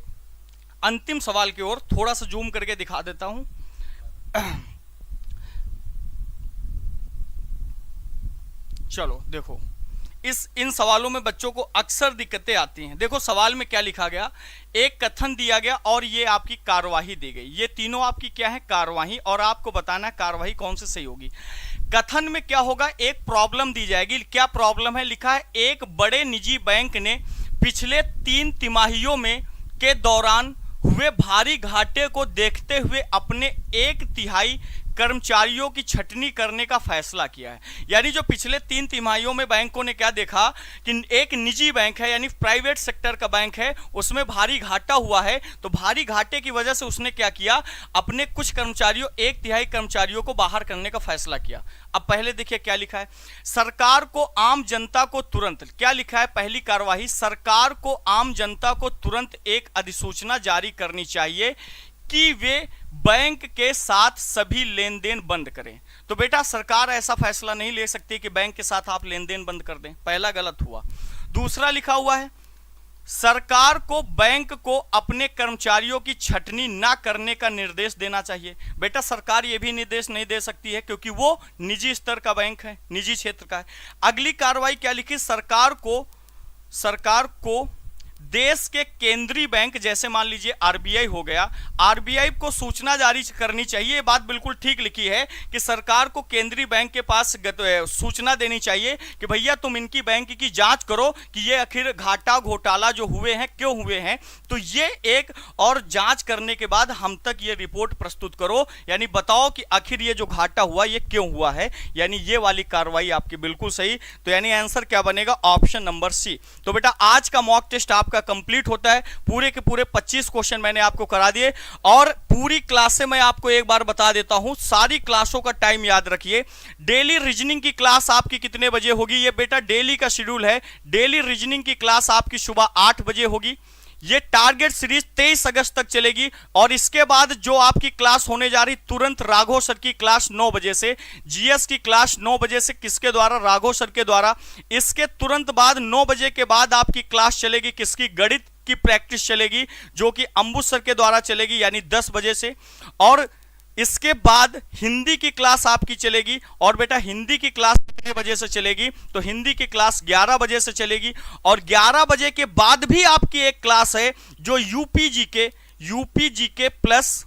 अंतिम सवाल की ओर, थोड़ा सा जूम करके दिखा देता हूं। चलो देखो, इन सवालों में बच्चों को अक्सर दिक्कतें आती हैं। देखो सवाल में क्या लिखा गया, एक कथन दिया गया और ये आपकी कार्यवाही दी गई। ये तीनों आपकी क्या है, कार्यवाही, और आपको बताना है कार्यवाही कौन सी सही होगी। कथन में क्या होगा, एक प्रॉब्लम दी जाएगी। क्या प्रॉब्लम है, लिखा है एक बड़े निजी बैंक ने पिछले 3 तिमाहियों में के दौरान हुए भारी घाटे को देखते हुए अपने 1/3 कर्मचारियों की छटनी करने का फैसला किया है। यानी जो पिछले 3 तिमाहियों में बैंकों ने क्या देखा कि एक निजी बैंक है, यानी प्राइवेट सेक्टर का बैंक है, उसमें भारी घाटा हुआ है, तो भारी घाटे की वजह से उसने क्या किया, अपने कुछ कर्मचारियों, 1/3 कर्मचारियों को बाहर करने का फैसला किया। अब पहले देखिए क्या लिखा है, सरकार को आम जनता को तुरंत, क्या लिखा है, पहली कार्यवाही, सरकार को आम जनता को तुरंत एक अधिसूचना जारी करनी चाहिए कि वे बैंक के साथ सभी लेन देन बंद करें। तो बेटा सरकार ऐसा फैसला नहीं ले सकती कि बैंक के साथ आप लेन देन बंद कर दें, पहला गलत हुआ। दूसरा लिखा हुआ है, सरकार को बैंक को अपने कर्मचारियों की छटनी ना करने का निर्देश देना चाहिए। बेटा सरकार ये भी निर्देश नहीं दे सकती है क्योंकि वो निजी स्तर का बैंक है, निजी क्षेत्र का है। अगली कार्रवाई क्या लिखी, सरकार को देश के केंद्रीय बैंक, जैसे मान लीजिए आरबीआई हो गया, आरबीआई को सूचना जारी करनी चाहिए। ये बात बिल्कुल ठीक लिखी है कि सरकार को केंद्रीय बैंक के पास सूचना देनी चाहिए कि भैया तुम इनकी बैंक की जांच करो कि ये आखिर घाटा घोटाला जो हुए हैं क्यों हुए हैं, तो ये एक और जांच करने के बाद हम तक ये रिपोर्ट प्रस्तुत करो, यानी बताओ कि आखिर ये जो घाटा हुआ ये क्यों हुआ है। यानी ये वाली कार्रवाई आपकी बिल्कुल सही। तो यानी आंसर क्या बनेगा, ऑप्शन नंबर सी। तो बेटा आज का मॉक टेस्ट आपका कंप्लीट होता है, पूरे के पूरे 25 क्वेश्चन मैंने आपको करा दिए। और पूरी क्लास से मैं आपको एक बार बता देता हूं, सारी क्लासों का टाइम याद रखिए। डेली रीजनिंग की क्लास आपकी कितने बजे होगी, ये बेटा डेली का शेड्यूल है। डेली रीजनिंग की क्लास आपकी सुबह 8 बजे होगी। ये टारगेट सीरीज 23 अगस्त तक चलेगी, और इसके बाद जो आपकी क्लास होने जा रही तुरंत राघव सर की क्लास 9 बजे से, जीएस की क्लास 9 बजे से, किसके द्वारा, राघव सर के द्वारा। इसके तुरंत बाद 9 बजे के बाद आपकी क्लास चलेगी किसकी, गणित की प्रैक्टिस चलेगी जो कि अंबुज सर के द्वारा चलेगी, यानी 10 बजे से। और इसके बाद हिंदी की क्लास आपकी चलेगी। और बेटा हिंदी की क्लास कितने बजे से चलेगी? तो हिंदी की क्लास 11 बजे से चलेगी। और 11 बजे के बाद भी आपकी एक क्लास है जो UP GK plus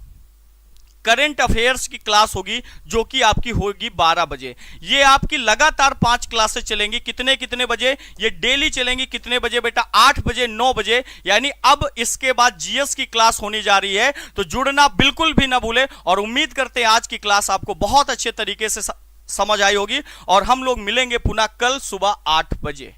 current affairs की क्लास होगी, जो कि आपकी होगी 12 बजे। ये आपकी लगातार 5 क्लासेस चलेंगी। कितने कितने बजे? ये डेली चलेंगी। कितने बजे बेटा? 8 बजे, 9 बजे। यानी अब इसके बाद जीएस की क्लास होने जा रही है, तो जुड़ना बिल्कुल भी ना भूले। और उम्मीद करते हैं आज की क्लास आपको बहुत अच्छे तरीके से समझ आई होगी। और हम लोग मिलेंगे पुनः कल सुबह 8 बजे।